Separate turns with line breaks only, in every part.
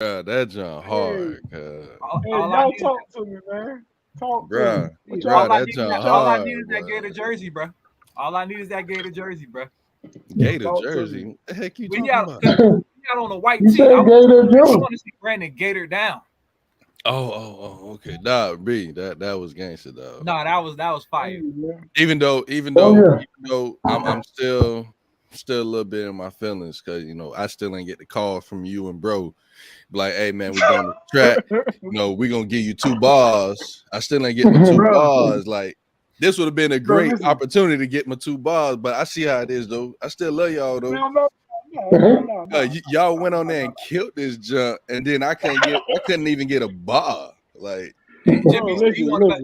That junk
Hey,
hard, cuz.
hey,
All I
y'all
need,
talk to me, man. Talk to me.
Bruh,
What
bruh,
y'all
all I
that
think?
need,
junk
What
all
y'all
I
think?
need
hard,
is that Gator
boy.
jersey, bro. All I need is that Gator jersey, bro.
Gator
Talk to me.
jersey. What the heck you
Well,
talking
yeah,
about?
because he got on a white
You
tee.
said Gator
I
Joe.
want to see Brandon Gator down.
Okay. Nah, B, that was gangster, dog.
No, that was
Hey,
fire.
man.
Even
Oh
though,
yeah.
even though I'm still a little bit in my feelings because I still ain't get the call from you and bro. Like, hey man, we going to track. We gonna give you 2 bars. I still ain't get my two
Bro,
bars. Like, this would have been a
bro,
great
listen.
opportunity to get my 2 bars, but I see how it is though. I still love y'all though.
No, no, no, no, no, no,
Y'all went
no,
on there
no.
and killed this junk, and then I couldn't even get a bar. Like,
Hey,
Bro,
Jimmy, so you
listen,
want to bet?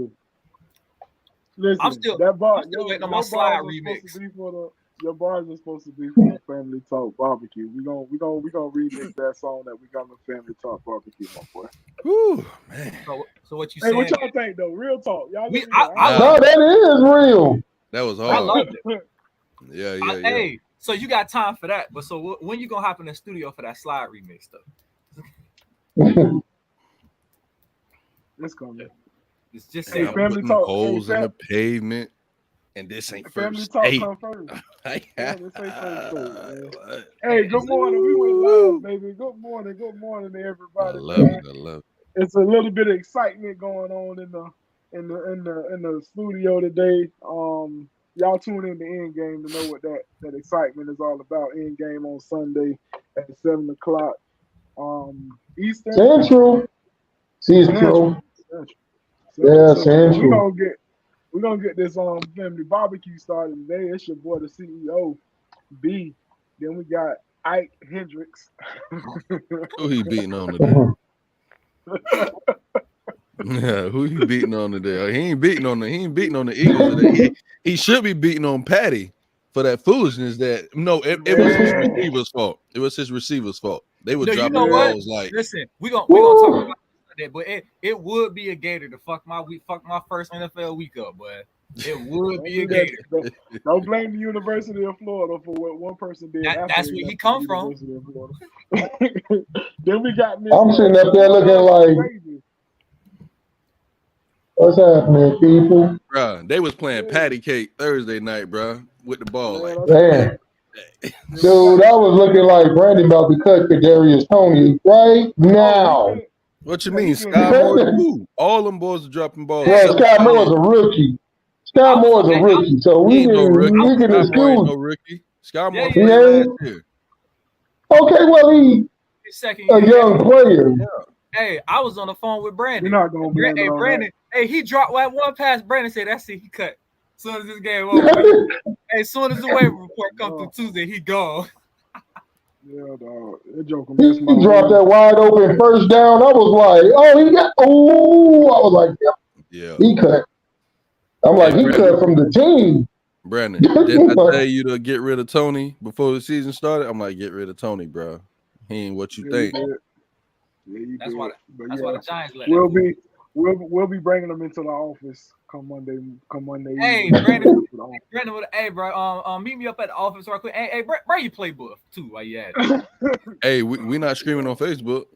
listen. That
I'm
bar,
still waiting on my
your
slide
bars are supposed to
remix.
be for the. Your bars are supposed to be for the family talk barbecue. We gonna remix that song that we got on the family talk barbecue, my boy.
whew, man.
So what you
Hey, what
saying?
y'all think though? Real talk, y'all
We
let me know.
I
Nah,
No,
love it.
that is real.
that was
I
hard.
loved it.
Yeah.
Hey, so you got time for that? But so when you gonna hop in the studio for that slide remix though?
It's coming.
It's just
And
Hey,
saying.
I'm
family
putting
talk. Hey,
holes in the pavement, and this ain't
family
first
talk
date.
come first.
Like,
Yeah, this ain't first date, man.
what?
Hey,
Hey,
good morning. We went live, baby. Good morning. Good morning to
I
everybody,
love
man.
it. I love it.
It's a little bit of excitement going on in the studio today. Y'all tune in to Endgame to know what that excitement is all about. Endgame on Sunday at 7 o'clock. Eastern.
Central.
Central.
Central.
Central.
Yeah,
Central. But
Central.
we're gonna get this family barbecue started today. It's your boy the CEO B. Then we got Ike Hendricks.
Who he beating on today? Yeah, who he beating on today? He ain't beating on the Eagles today. He should be beating on Patty for that foolishness. It was his
Man,
receiver's fault. It was his receiver's fault. They were
no, you know
dropping
man.
what?
balls like,
Listen, we gonna talk
Woo.
about that, but it would be a Gator to fuck my first NFL week up, but it would
Don't
be a
do that.
Gator.
Don't blame the University of Florida for what one person did after
That's
they
where he
left the
come from.
University of Florida. Then we got Miss
I'm sitting up there
True
looking like,
Crazy.
what's happening, people?
bruh. They was playing
Yeah,
patty cake Thursday night, bruh, with the ball.
man,
Like,
I tell you.
Man,
Then we got
dude, I was looking like Brandon about to cut Kadarius Tony right
he
now.
finna,
what you
yeah, he
mean,
finna
Sky
get
Moore
Yeah,
too? All them boys are dropping balls
Hey,
except for
Sky Moore's
Khalil.
a rookie. Sky
I'm
Moore's a
hey,
rookie, so
He ain't no rookie.
we can
Sky Moore ain't
excuse.
no rookie. Sky
yeah,
Moore
yeah,
He
played last
ain't
year.
okay. Well, he
his second
a
year, yeah.
young player.
Hey, I was on the phone with
we're
Brandon.
not gonna blame it
Hey,
on that.
Brandon. Hey, he dropped one pass. Brandon said, "That's it. He cut." As soon as this game over, as soon as the waiver report come through
Oh,
Tuesday, he gone.
yeah, dog. That joker
He
missed my
dropped
whole.
that wide open first down. I was like, oh, he got. Oh, I was like, yep,
Yeah.
he cut. I'm
Hey,
like, he
Brandon.
cut from the team.
Brandon, did I tell you to get rid of Tony before the season started? I'm like, get rid of Tony, bro. He ain't what you
Yeah, you
think.
did. Yeah, you
That's why.
did. But
That's why
yeah,
the Giants let that
we'll
fool.
be we'll be bringing them into the office come Monday
Hey,
evening.
Brandon.
To the office.
Brandon, hey, bro. Meet me up at the office real quick. Hey, bring your playbook too while you at it.
Hey, we not screaming on Facebook.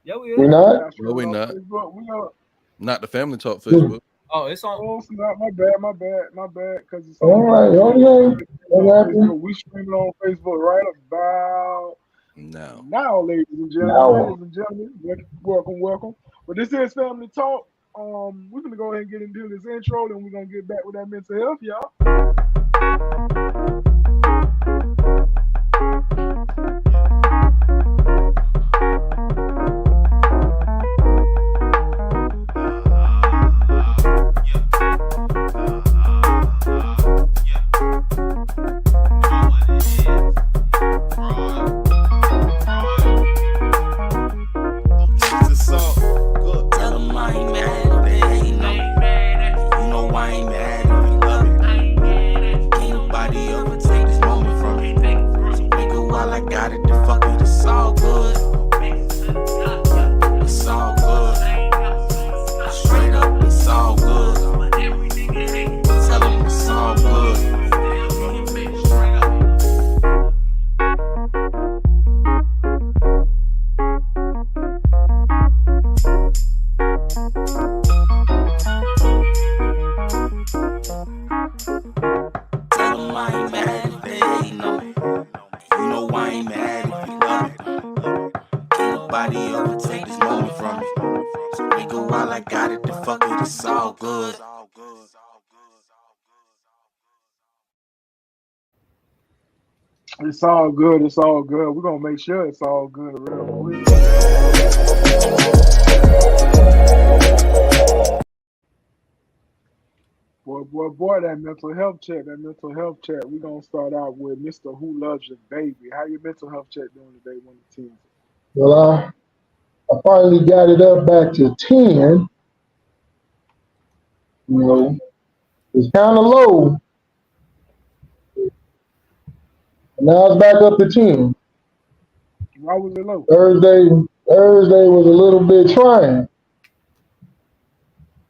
Yeah, we
We
is.
We
not.
not
No, we
streaming on
not.
Facebook. We are.
Not the Family Talk Facebook.
Oh, it's on.
Oh, snap! My bad. Because it's
All
on.
right, okay.
On
What happened?
Facebook. We streaming on Facebook right about
No.
now, ladies and gentlemen.
No.
Ladies and gentlemen, welcome. But this is Family Talk. We're gonna go ahead and get into this intro, then we're gonna get back with that mental health, y'all.
Tell them I ain't mad if they ain't know. You know I ain't mad if you love it. Ain't nobody nobody overtake this moment from me. So nigga, while I got it, the fuck it, it's all good.
It's all good. It's all good. We're gonna make sure it's all good real quick. Boy, that mental health check. We're gonna start out with Mr. Who Loves Your Baby. How your mental health check doing today, 1 to 10?
Well, I finally got it up back to 10. You know, it's kind of low. Now it's back up to 10.
Why was it low?
Thursday was a little bit trying.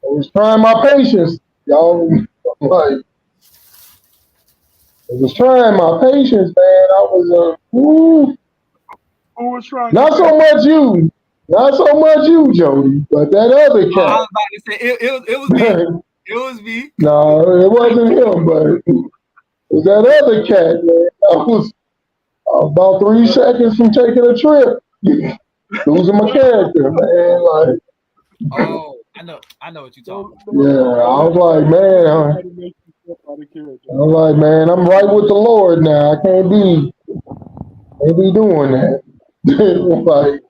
I was trying my patience, y'all. Like, I was trying my patience, man. I was
Who was trying?
not so much you, Jody, but that other
I was
cat.
about to say it was me. It was me.
No, it wasn't him, but it was that other cat, man. I was about 3 seconds from taking a trip, losing my character, man. Like,
Oh, I know what you're talking about.
yeah, I was like, man, I'm like, man, I'm right with the Lord now. I can't be doing that. Like,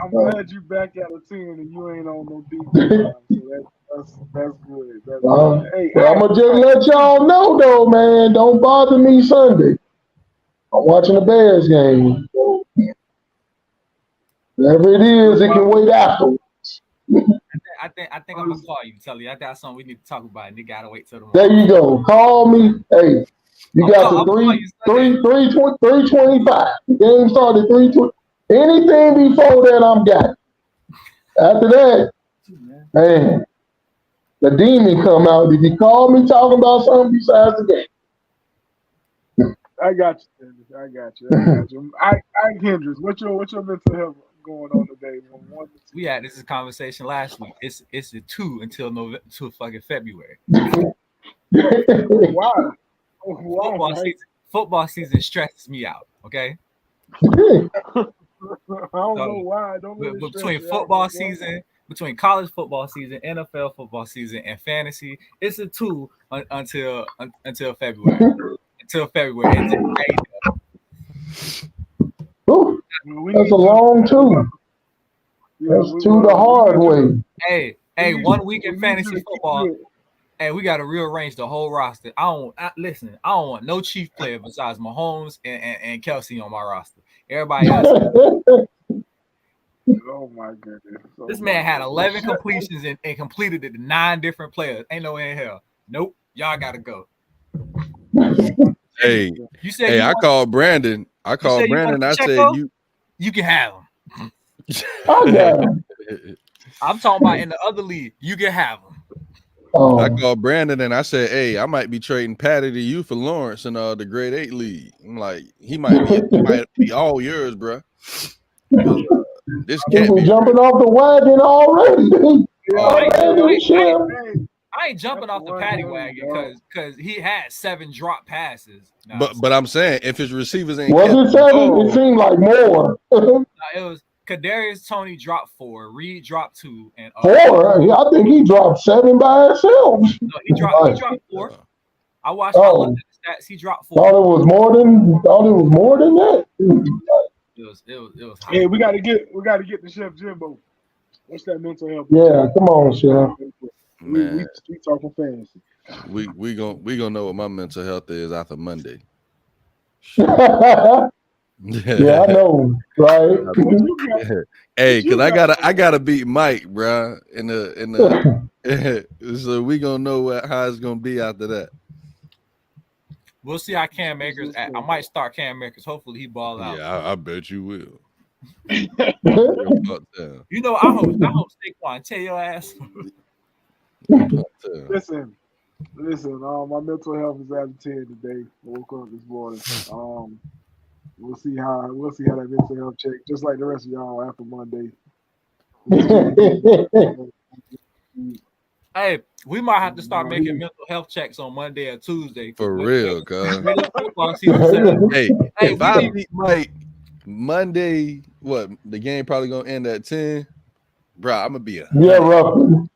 I'm glad you back at a 10 and you ain't on no deep. So that's good. That's good. Hey,
I'm gonna just let y'all know though, man. Don't bother me Sunday. I'm watching the Bears game. Whatever it is, it can wait afterwards.
I think I'm gonna call you, tell you I got something we need to talk about, and you gotta wait till tomorrow.
There you go. Call me. Hey, you got
I'll
the
call you Sunday.
325. The game started 320. Anything before that, I'm got. After that, man, the demon come out. Did you call me talking about something besides the game?
I got you, Sandy. I got you. I Hendrix, what's your mental health going on today?
We had this conversation last week. It's a 2 until fucking February.
Why?
Football season stresses me out. Okay.
I don't know why.
Between football season, between college football season, NFL football season, and fantasy, it's a 2 until February. Until February.
Ooh, that's a long 2. That's 2 the hard way.
Hey, 1 week in fantasy football. Hey, we got to rearrange the whole roster. I don't want no chief player besides Mahomes and Kelsey on my roster. Everybody else.
Oh my goodness.
This man had 11 completions and completed it to 9 different players. Ain't no way in hell. Nope. Y'all gotta go.
Hey,
you said
I called Brandon. I said
you can have him.
I got him.
I'm talking about in the other league. You can have him.
I called Brandon and I said, hey, I might be trading Patty to you for Lawrence in the grade 8 league. I'm like, he might be all yours, bro. This can't be
jumping off the wagon already.
I ain't jumping off the Patty wagon because he had 7 drop passes.
But I'm saying if his receivers ain't
was it 7? It seemed like more.
It was Kadarius Toney dropped 4, Reed dropped 2, and
4. I think he dropped 7 by himself.
No, he dropped 4. I looked at the stats. He dropped 4.
Thought it was more than that.
It was high.
Hey, we gotta get the Chef Jimbo. What's that mental health?
Yeah, come on, Chef.
Man,
we talking fantasy.
We gonna know what my mental health is after Monday.
Yeah, I know, right?
Hey, cause I gotta beat Mike, bro. In the so we gonna know how it's gonna be after that.
We'll see how Cam Akers. I might start Cam Akers. Hopefully he balls out.
Yeah, I bet you will.
You know, I hope Saquon tell your ass.
Listen. My mental health is at a 10 today. I woke up this morning. We'll see how that mental health check, just like the rest of y'all after Monday.
Hey, we might have to start making mental health checks on Monday or Tuesday.
For real, cuz.
Hey,
if I beat Mike Monday what the game probably gonna end at 10. Bro, I'm gonna be a
Yeah, roughly.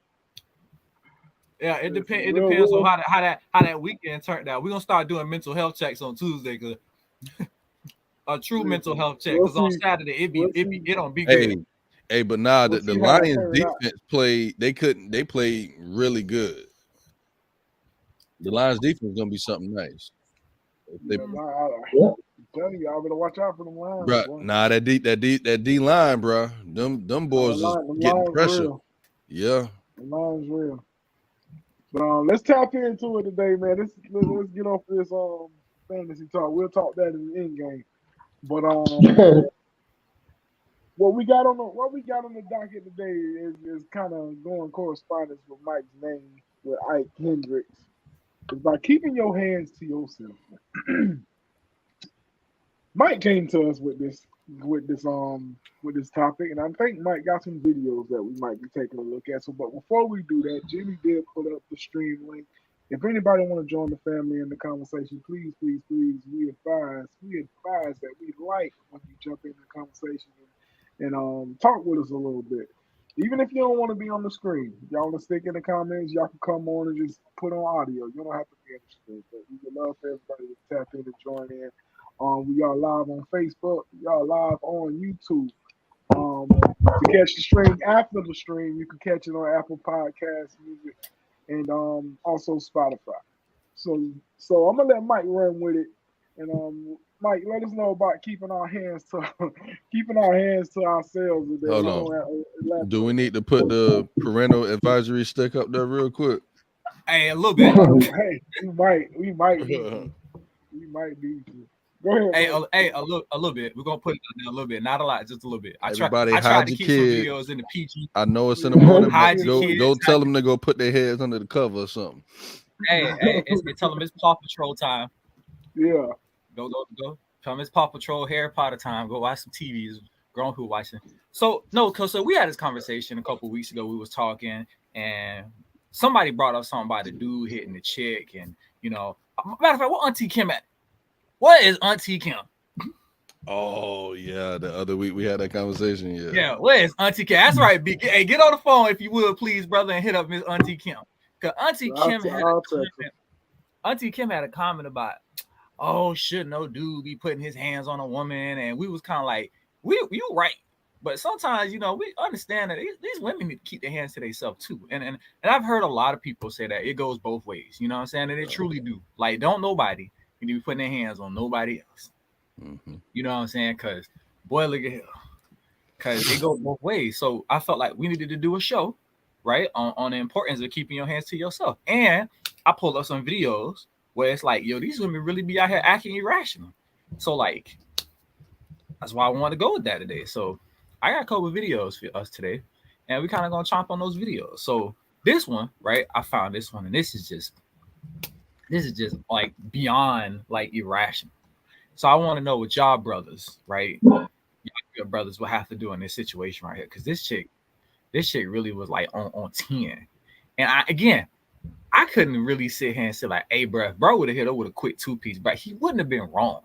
Yeah, it
It's
depends. It
real,
depends on
real.
how that weekend turned out. We're gonna start doing mental health checks on Tuesday, cause a true mental health check.
We'll
Cause on
see.
Saturday
We'll see.
it don't be good.
Hey, but nah,
We'll
the
see how it
Lions
turned out.
defense played. They played really good. The Lions defense gonna be something nice. They,
Yeah, I'm telling you, I better watch out for them lines,
bro,
boy.
nah, that D line, bro. Them boys is
Them
getting
lines
pressure.
real.
Yeah.
The line's real. But let's tap into it today, man. Let's get off this fantasy talk. We'll talk that in the end game. But what we got on the docket today is kind of going correspondence with Mike's name with Ike Hendricks. It's by keeping your hands to yourself. Mike came to us with this topic, and I think Mike got some videos that we might be taking a look at. So, but before we do that, Jimmy did put up the stream link. If anybody want to join the family in the conversation, please, we advise that we like when you jump in the conversation and talk with us a little bit. Even if you don't want to be on the screen, y'all want to stick in the comments, y'all can come on and just put on audio. You don't have to be on the screen, but we would love for everybody to tap in and join in. We are live on Facebook. We are live on YouTube. To catch the stream after the stream, you can catch it on Apple Podcasts, Music, and also Spotify. So I'm gonna let Mike run with it, and Mike, let us know about keeping our hands to ourselves today.
Hold on. Do we need to put the parental advisory stick up there real quick?
Hey, a little bit.
Hey, we might need to. Go ahead.
Hey, a little bit. We're gonna put it down there a little bit, not a lot, just a little bit. I tried to keep some videos in the PG.
I know it's in the morning. Go tell them to go put their heads under the cover or something.
Hey, tell them it's Paw Patrol time.
Yeah.
Go. Tell them it's Paw Patrol, Harry Potter time. Go watch some TVs. Grown people watching. So we had this conversation a couple weeks ago. We was talking, and somebody brought up something about the dude hitting the chick, and matter of fact, what Auntie Kim at? What is Auntie Kim?
Oh yeah, the other week we had that conversation.
Yeah, where is Auntie Kim? That's right, big. Hey, get on the phone if you would, please, brother, and hit up Miss Auntie Kim. Cause Auntie Kim had a comment about, oh, should no dude be putting his hands on a woman? And we was kind of like, you right. But sometimes, we understand that these women need to keep their hands to themselves too. And I've heard a lot of people say that it goes both ways. You know what I'm saying? And they truly do. Like, don't nobody need to be putting their hands on nobody else.
Mm-hmm.
You know what I'm saying? Because, boy, look at him. Because it goes both ways. So I felt like we needed to do a show, right, on the importance of keeping your hands to yourself. And I pulled up some videos where it's like, yo, these women really be out here acting irrational. So, like, that's why I wanted to go with that today. So I got a couple of videos for us today, and we kind of gonna chomp on those videos. So this one, right? I found this one, and this is just like beyond like irrational. So I want to know what y'all brothers, right? Your brothers will have to do in this situation right here, because this chick really was like on 10. And I couldn't really sit here and say like, hey, bro, if bro would have hit her with a quick 2-piece, but he wouldn't have been wrong.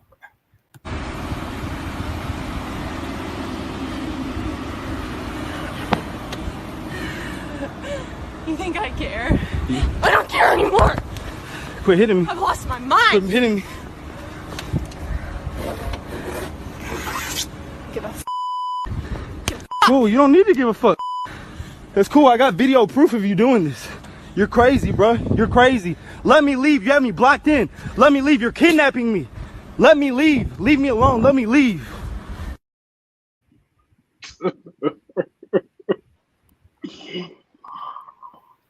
You think I care? I don't care anymore.
Quit hitting me.
I've lost my mind.
Quit hitting me.
Give a f.
Cool, you don't need to give a fuck. That's cool. I got video proof of you doing this. You're crazy, bro. You're crazy. Let me leave. You have me blocked in. Let me leave. You're kidnapping me. Let me leave. Leave me alone. Let me leave.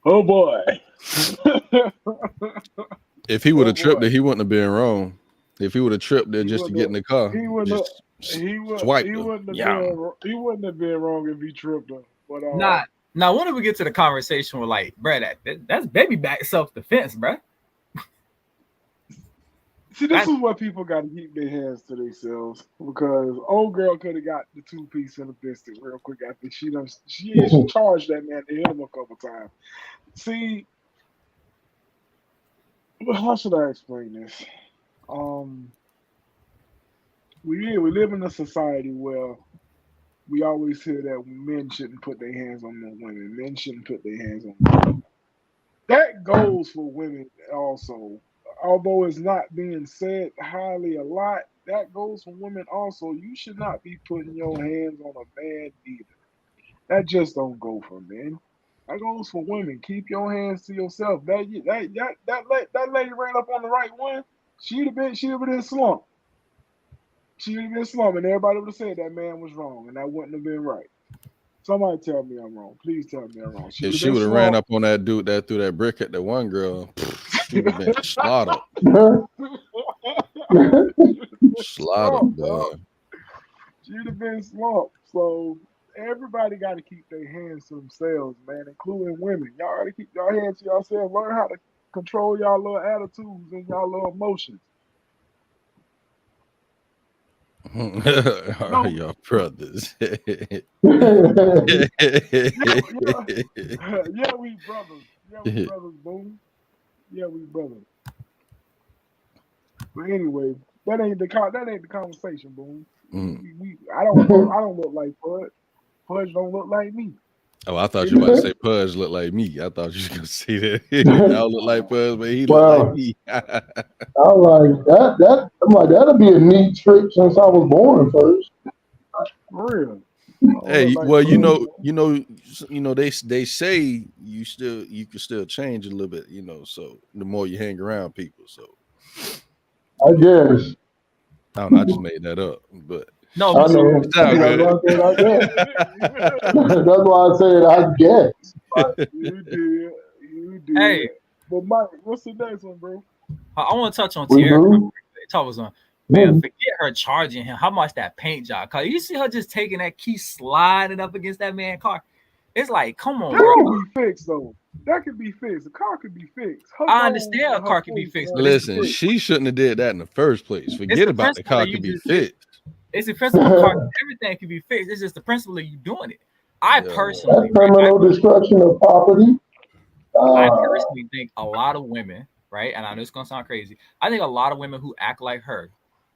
Oh boy.
If he would have tripped it, he wouldn't have been wrong. If he would have tripped there just to get in the car,
he wouldn't have been wrong if he tripped her. But
now when do we get to the conversation with like, bro, that's baby back self-defense, bro?
See, this is what people got to keep their hands to themselves, because old girl could have got the 2-piece in the biscuit real quick after she charged that man to hit him a couple times. See, how should I explain this? We live in a society where we always hear that men shouldn't put their hands on no women. Men shouldn't put their hands on women. That goes for women also. Although it's not being said highly a lot, that goes for women also. You should not be putting your hands on a man either. That just don't go for men. That goes for women. Keep your hands to yourself. That lady ran up on the right one. She'd have been slumped. She'd have been slumped, and everybody would have said that man was wrong, and that wouldn't have been right. Somebody tell me I'm wrong. Please tell me I'm wrong.
If she would have ran up on that dude that threw that brick at the one girl, she would have been slaughtered. Slaughtered, boy.
She'd have been slumped. So everybody got to keep their hands to themselves, man, including women. Y'all got to keep your hands to yourselves. Learn how to control y'all little attitudes and y'all little emotions.
Are your brothers?
Yeah, we brothers. Yeah, we brothers, boom. Yeah, we brothers. But anyway, that ain't the conversation, boom. I don't look like Pudge. Pudge don't look like me.
Oh, I thought you were about to say Pudge look like me. I thought you were gonna say that. I don't look like Pudge, but he look like me.
I was like that. I'm like, that'll be a neat trick since I was born first.
For real.
Hey, well, you know, they say you can still change a little bit, you know. So the more you hang around people, so
I guess.
I don't know. I just made that up, but
No,
I know. That's why I said I guess.
You did.
Hey.
But Mike, what's the next one, bro?
I want to touch on
We
Tierra.
do?
Talk was on. Man, forget her charging him. How much that paint job? Cause you see her just taking that key, sliding up against that man's car. It's like, come on,
That
bro.
can be fixed though. That could be fixed. The car could be fixed.
I understand a car can be fixed, but
listen, she shouldn't have did that in the first place. Forget about the car could be fixed.
It's the principle of car. Everything can be fixed. It's just the principle of you doing it. I personally,
That's criminal destruction of property.
I personally think a lot of women, right? And I know it's gonna sound crazy. I think a lot of women who act like her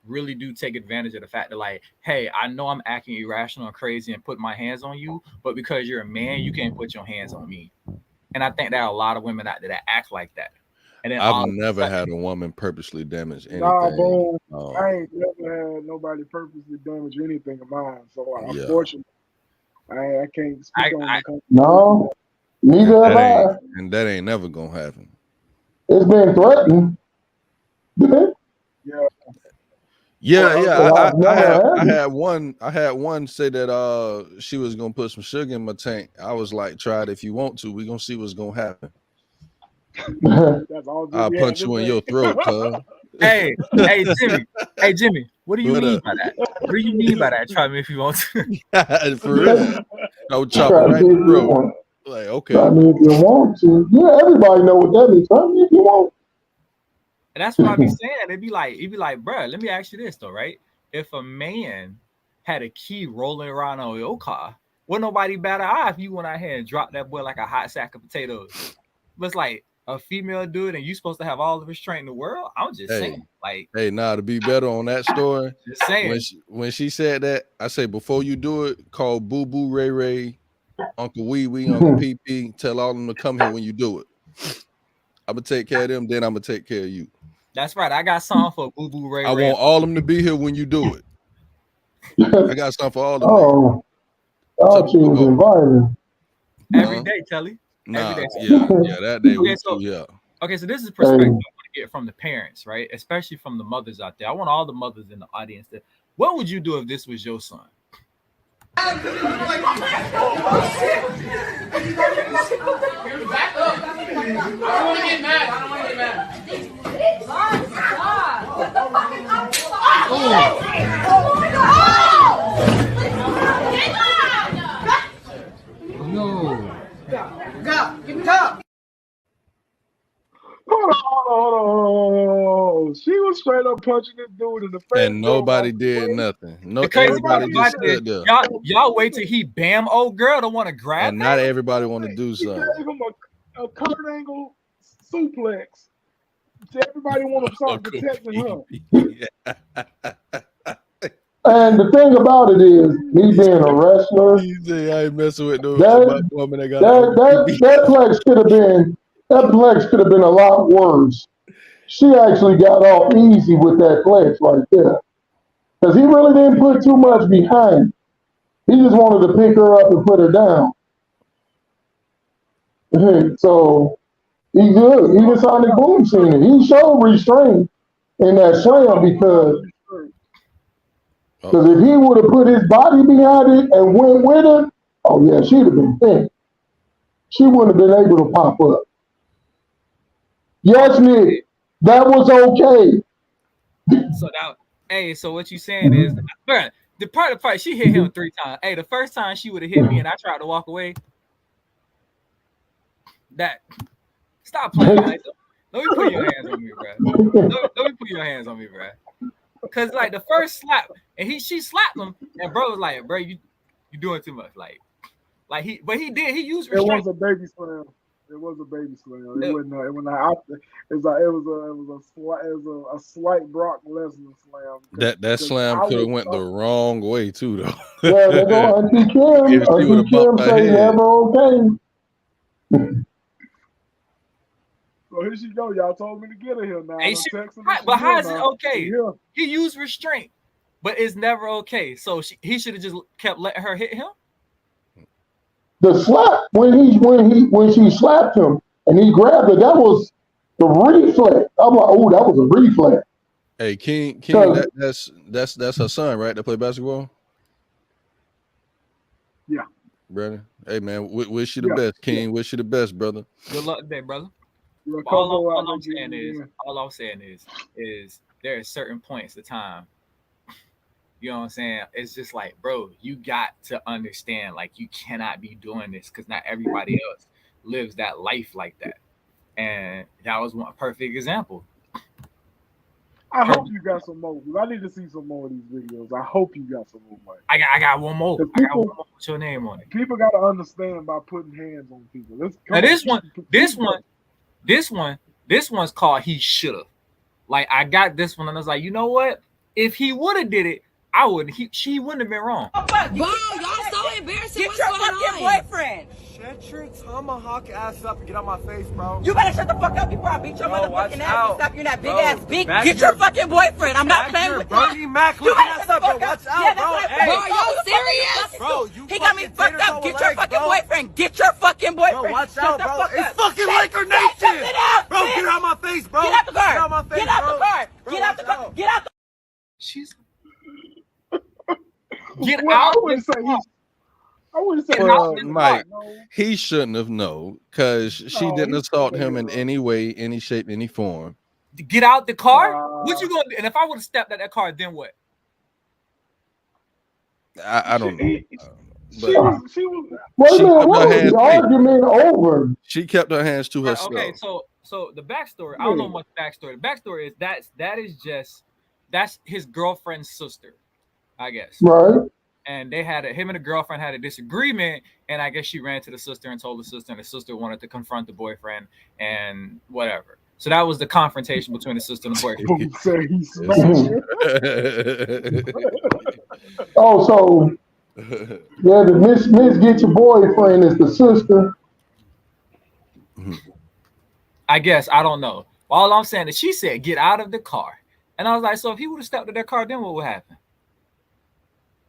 really do take advantage of the fact that, like, hey, I know I'm acting irrational and crazy and putting my hands on you, but because you're a man, you can't put your hands on me. And I think there are a lot of women out there that act like that. And then
I've never had a woman purposely damage anything.
Nah, boom. I ain't never had nobody purposely damage anything of mine. So unfortunately, I can't speak on the
No, neither have I.
And that ain't never gonna happen.
It's been threatened.
Yeah. I had one say that she was gonna put some sugar in my tank. I was like, try it if you want to. We're gonna see what's gonna happen. I'll punch you in your throat, cuz.
Hey, Jimmy, what do you mean by that? What do you mean by that? Try me if you want to.
For real. I would chop it right in the throat. Like, okay.
Try me if you want to. Yeah, everybody know what that means. Try me if you want.
And that's what I be saying. It'd be like, bro, let me ask you this though, right? If a man had a key rolling around on your car, wouldn't nobody bat an eye if you went out here and dropped that boy like a hot sack of potatoes. But it's like a female do it and you supposed to have all the restraint in the world. I'm just saying, like,
hey, to be better on that story.
Just saying.
When she said that, I say before you do it, call Boo Boo, Ray Ray, Uncle Wee Wee, Uncle Pee Pee, tell all of them to come here when you do it. I'm gonna take care of them, then I'm gonna take care of you.
That's right. I got something for Boo Boo, Ray Ray.
I want all of them to be here when you do it. I got something for all of them.
Oh, I'll choose environment.
Every day, Telly.
Nah, yeah, that day.
Okay, so this is perspective I want to get from the parents, right? Especially from the mothers out there. I want all the mothers in the audience to, what would you do if this was your son?
Hold on. She was straight up punching this dude in the face.
And nobody did nothing. No,
everybody
just stood there.
Y'all wait till he bam old girl don't want to grab.
And not everybody want to do something.
He gave him a Kurt Angle suplex. Everybody want to start protecting her.
And the thing about it is, me being a wrestler,
He said, I ain't messing with no
that
woman that got
that flex could have been a lot worse. She actually got off easy with that flex right there, because he really didn't put too much behind it. He just wanted to pick her up and put her down. So he good. Even Sonic Boom seen it. He showed restraint in that slam because if he would have put his body behind it and went with her, oh yeah, she'd have been thin. She wouldn't have been able to pop up. Yes, Nick, that was okay.
So now, hey, so what you saying is, bruh, the part of the fight, she hit him 3 times. Hey, the first time she would have hit me and I tried to walk away. Stop playing. Like, let me put your hands on me, bro. Let me put your hands on me, bro. Cause like the first slap, and she slapped him, and bro was like, bro, you doing too much. Like he used restraint.
It was a baby slam. It was a baby slam. It wasn't. It was not. It was a slight Brock Lesnar slam.
That slam could have went the wrong way too, though.
Yeah, they go Auntie Kim.
If she would
Auntie
have
Kim
bumped her
say
head.
never okay.
So here she go. Y'all told me to get her here now.
Hey, but how is it okay?
Yeah.
He used restraint, but it's never okay. So he should have just kept letting her hit him.
The slap when she slapped him and he grabbed her, that was the reflex. I'm like, oh, that was a reflex.
Hey, King, that's her son, right? That play basketball.
Yeah,
brother. Hey, man, wish you the best, King. Wish you the best, brother.
Good luck today, brother.
All
I'm saying is there are certain points of time. You know what I'm saying? It's just like, bro, you got to understand, like, you cannot be doing this because not everybody else lives that life like that. And that was one perfect example.
I hope you got some more. I need to see some more of these videos. I hope you got some more.
I got one more. I got one more with your name on it.
People got to understand by putting hands on people.
Now this one's called He Shoulda. Like, I got this one and I was like, you know what? If he would have did it, she wouldn't have been wrong.
Bro, y'all so embarrassing. What's going on? Get your fucking boyfriend.
Shut your tomahawk ass up and get out my face, bro.
You better shut the fuck up before I beat your motherfucking ass and stop you in that big ass beak. Get your fucking boyfriend. I'm not playing with
Bernie Mac.
you.
Better shut the fuck up. Watch out, bro.
Bro, are y'all serious?
Bro,
he got me fucked up. Get your fucking boyfriend. Get your fucking boyfriend.
Bro, watch out, bro. It's fucking Laker Nation. Bro, get out my face, bro.
Get out the car.
Get out my face,
Get out the
bro.
car.
Bro,
Get out the car. Get out the
She's Get out.
I wouldn't say
Mike, he shouldn't have because she didn't assault him in any way, any shape, any form.
Get out the car? What you gonna do? And if I would have stepped at that car, then what?
I don't know.
She was
Wait a minute, what was the argument over?
She kept her hands to herself.
Okay, so the backstory, I don't know much backstory. The backstory is that's his girlfriend's sister, I guess.
Right.
And him and the girlfriend had a disagreement, and I guess she ran to the sister and told the sister, and the sister wanted to confront the boyfriend and whatever. So that was the confrontation between the sister and the boyfriend.
Oh, so yeah, the Miss Get Your Boyfriend is the sister.
I guess, I don't know. All I'm saying is she said, get out of the car. And I was like, so if he would have stepped to that car, then what would happen?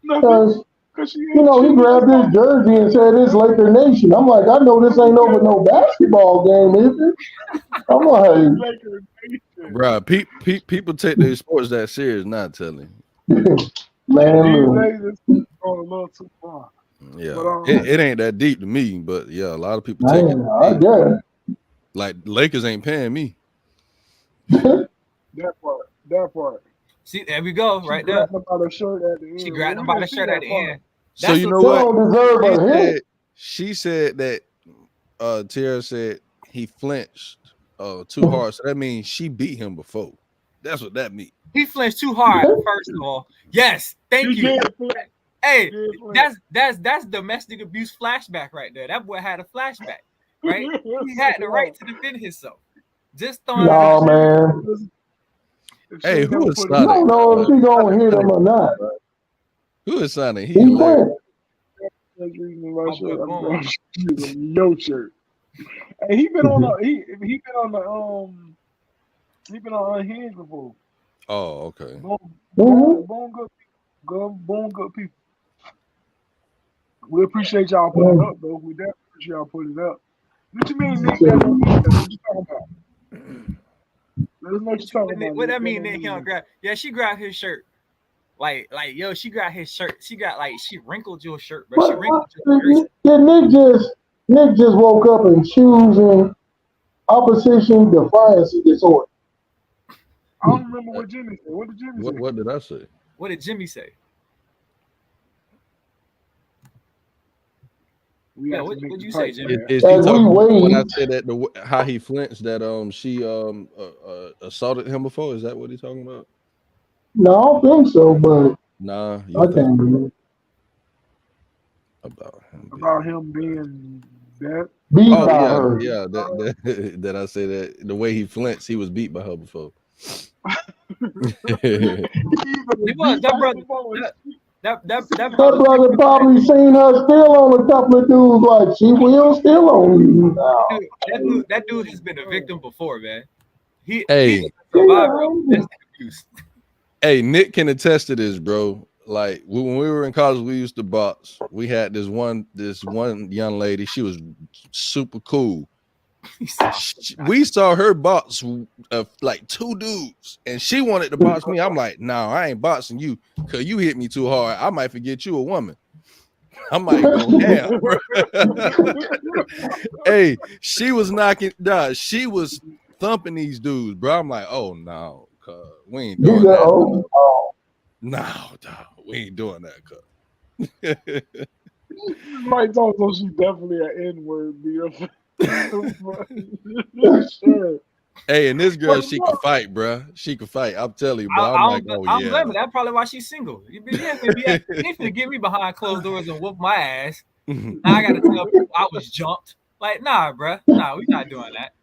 Because, he grabbed his jersey and said, it's Laker Nation. I'm like, I know this ain't over no basketball game, is it? I'm like,
bro, people take their sports that serious, not telling.
Man,
this is going a little too far.
Yeah,
but,
it ain't that deep to me, but yeah, a lot of people take it.
I guess.
Like Lakers ain't paying me.
That part.
See, there we go, right there.
She
grabbed him by the shirt at the end.
So you know what? She said that Tara said he flinched too hard. So that means she beat him before. That's what that means.
He flinched too hard, first of all. Yes, thank you. Hey, that's domestic abuse flashback right there. That boy had a flashback, right? He had the right to defend himself. Just throwing
man.
Hey, who is
I don't know if she gonna hit him or not.
Who is signing? He
He
hilarious.
Flint.
That's the reason my
My
shirt.
boy
I'm
Boom.
going to use a yo shirt. Hey, he been on he been on Unhinged before.
Oh, okay.
Boom good people. We appreciate y'all putting it up, though. We definitely appreciate y'all putting it up. What you mean, Nick? That don't mean that? What you talking about? Let us know what you talking about.
What that mean? Nick, he don't grab. Yeah, she grabbed his shirt. Like, yo, she grabbed his shirt. She wrinkled your shirt, bro. She wrinkled your jersey.
Nick just woke up and choosing opposition defiance disorder.
I don't remember what Jimmy said. What did Jimmy say?
What did I say?
What did Jimmy say? Yeah, what did you say, Jimmy?
Is he talking when I said that how he flinched that she assaulted him before? Is that what he's talking about?
No, I don't think so, but
nah,
I can't remember.
About him being that.
Beat
Oh
by
yeah,
her.
yeah. That I say that the way he flinched, he was beat by her before.
That
brother probably seen her still on a couple of dudes like she will still on you now.
That dude has been a victim before, man. He's
Hey.
a survivor of domestic abuse.
Hey, Nick can attest to this, bro. Like when we were in college, we used to box. We had this one young lady. She was super cool. We saw her box like two dudes, and she wanted to box me. I'm like, no, I ain't boxing you because you hit me too hard. I might forget you a woman. I might go down. Hey, she was knocking. She was thumping these dudes, bro. I'm like, oh no, cuz we ain't doing that. No, dog, we ain't doing that, cuz.
Mike also, she's definitely an N-word, B. Sure.
Hey, and this girl, she can fight, bro. She can fight. I'm telling you, bro. I'm
glad, but that's probably why she's single. You ain't finna get me behind closed doors and whoop my ass. Now I gotta tell people I was jumped. Like, nah, bro. Nah, we not doing that.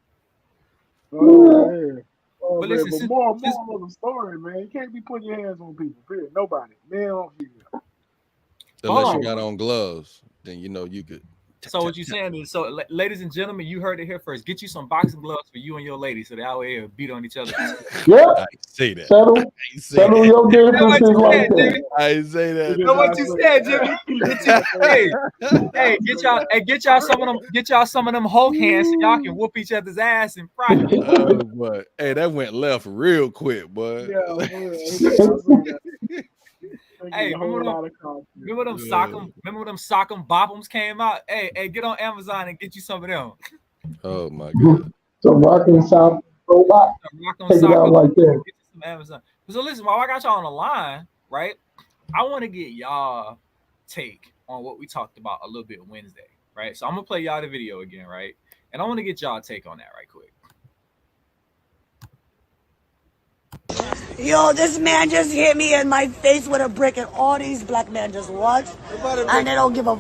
Oh, man.
But listen,
but more of the story, man. You can't be putting your hands on people. Period. Nobody, man or female.
Unless you got on gloves, then you know you could.
So what you saying is, so ladies and gentlemen, you heard it here first. Get you some boxing gloves for you and your lady, so they out here beat on each other.
Yeah,
I say that.
Settle your differences like that.
I say that.
You know what you said, Jimmy? Get y'all some of them Hulk hands so y'all can whoop each other's ass in private.
Oh, boy. Hey, that went left real quick, boy.
Hey, remember them Sock'em Bop'ems came out? Hey, get on Amazon and get you some of them.
Oh my god.
So rocking South robot. Take it out like that.
Get you some Amazon. So listen, while I got y'all on the line, right? I want to get y'all take on what we talked about a little bit Wednesday, right? So I'm gonna play y'all the video again, right? And I want to get y'all take on that right quick.
Yo, this man just hit me in my face with a brick, and all these black men just watch, and they don't give a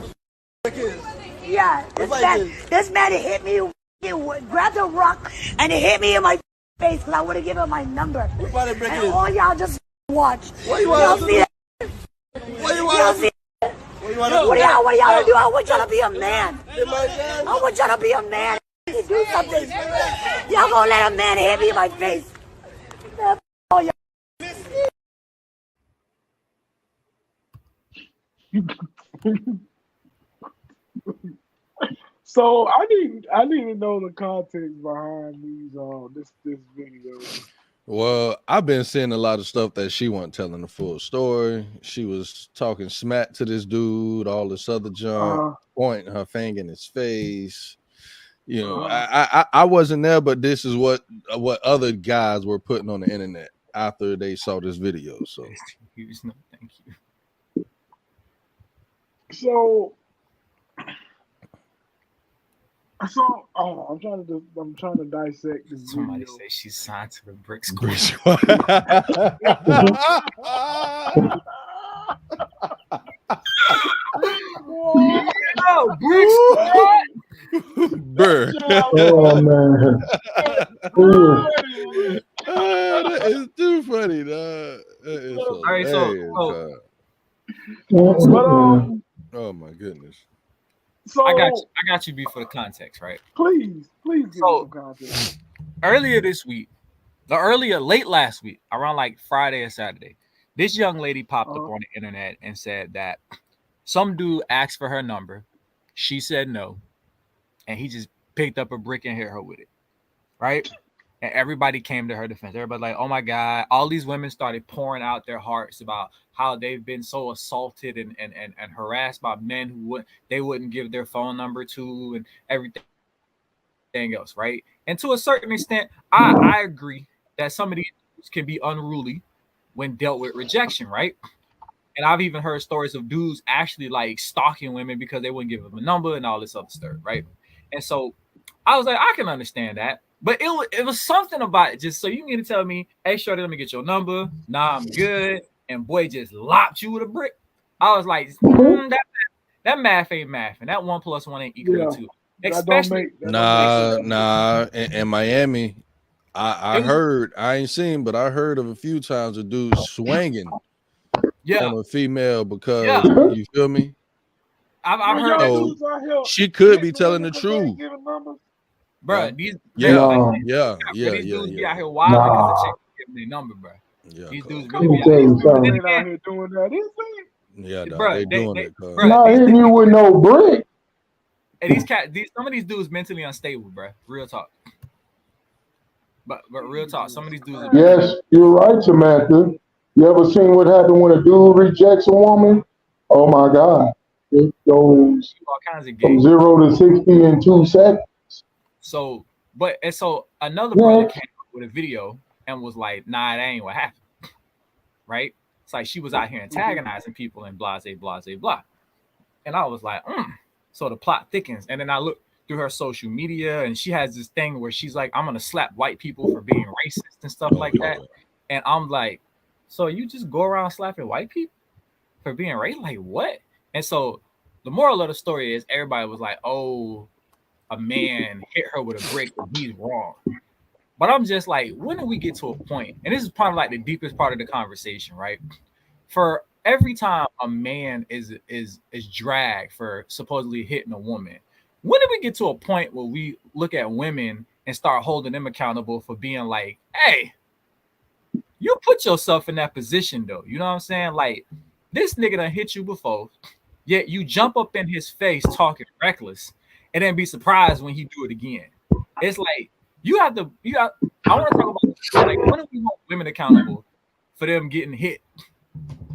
Yeah, this man hit me, grabbed a rock, and he hit me in my face because I would have given him my number. And all y'all just watch. Y'all see that? What do y'all do? I want y'all to be a man. I want y'all to be a man. Do something. Y'all gonna let a man hit me in my face?
So I need to know the context behind this video.
Well, I've been seeing a lot of stuff that she wasn't telling the full story. She was talking smack to this dude, all this other junk, pointing her finger in his face. You know, I wasn't there, but this is what other guys were putting on the internet after they saw this video. So,
thank you.
So I'm trying to dissect this.
Somebody
video.
say she's signed to the Brick Squad.
No, Brick Squad.
Burr.
Oh man.
That is too funny, dog. That is
All right, so
But
oh my goodness.
So
I got you. B for the context, right?
Please give me some context.
Earlier this week, late last week, around like Friday or Saturday, this young lady popped up on the internet and said that some dude asked for her number. She said no, and he just picked up a brick and hit her with it, right? And everybody came to her defense. Everybody like, oh my God. All these women started pouring out their hearts about how they've been so assaulted and harassed by men who wouldn't give their phone number to and everything else, right? And to a certain extent, I agree that some of these can be unruly when dealt with rejection, right? And I've even heard stories of dudes actually like stalking women because they wouldn't give them a number and all this other stuff, right? And so I was like, I can understand that. But it was something about it. Just so you can tell me, hey, shorty, let me get your number. Nah, I'm good. And boy just lopped you with a brick. I was like, that math ain't math. And that 1 + 1 ain't equal to 2. Especially
Nah. In Miami, I heard, I ain't seen, but I heard of a few times a dude swinging on a female because you feel me?
I've heard
so she could be telling the truth.
Bro, these
dudes be
out here wild because the chick giving their number, bro.
Yeah,
these dudes really be out
here doing that.
Yeah,
bro,
they doing it.
Not hitting you with no brick.
And some of these dudes mentally unstable, bro. Real talk. But real talk, some of these dudes.
Yes, you're right, Samantha. You ever seen what happened when a dude rejects a woman? Oh my God, it goes
all kinds of
from 0 to 60 in 2 seconds.
So another brother came up with a video and was like, nah, that ain't what happened. Right? It's like she was out here antagonizing people and blah, blah, blah, blah. And I was like, So the plot thickens. And then I look through her social media and she has this thing where she's like, I'm going to slap white people for being racist and stuff like that. And I'm like, so you just go around slapping white people for being racist? Like what? And so the moral of the story is everybody was like, oh, a man hit her with a brick and he's wrong. But I'm just like, when do we get to a point? And this is probably like the deepest part of the conversation, right? For every time a man is dragged for supposedly hitting a woman, when do we get to a point where we look at women and start holding them accountable for being like, hey, you put yourself in that position though. You know what I'm saying? Like this nigga done hit you before, yet you jump up in his face talking reckless and then be surprised when he do it again. It's like I want to talk about like when do we hold women accountable for them getting hit?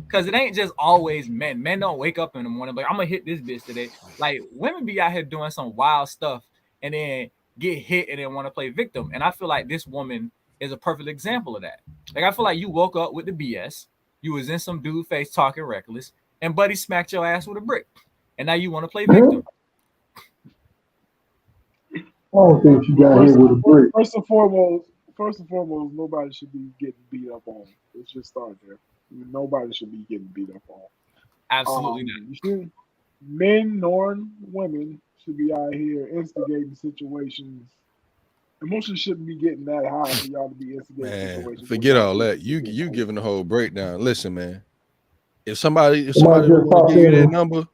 Because it ain't just always men. Men don't wake up in the morning like I'm gonna hit this bitch today. Like women be out here doing some wild stuff and then get hit and then want to play victim. And I feel like this woman is a perfect example of that. Like I feel like you woke up with the BS, you was in some dude face talking reckless, and buddy smacked your ass with a brick, and now you want to play victim.
I don't think you got hit with a brick.
First and foremost, nobody should be getting beat up on. Let's just start there. Nobody should be getting beat up on.
Absolutely not.
Men nor women should be out here instigating situations. Emotions shouldn't be getting that high for y'all to be instigating situations.
Forget all that. You giving the whole breakdown. Listen, man. If somebody want to give you that number,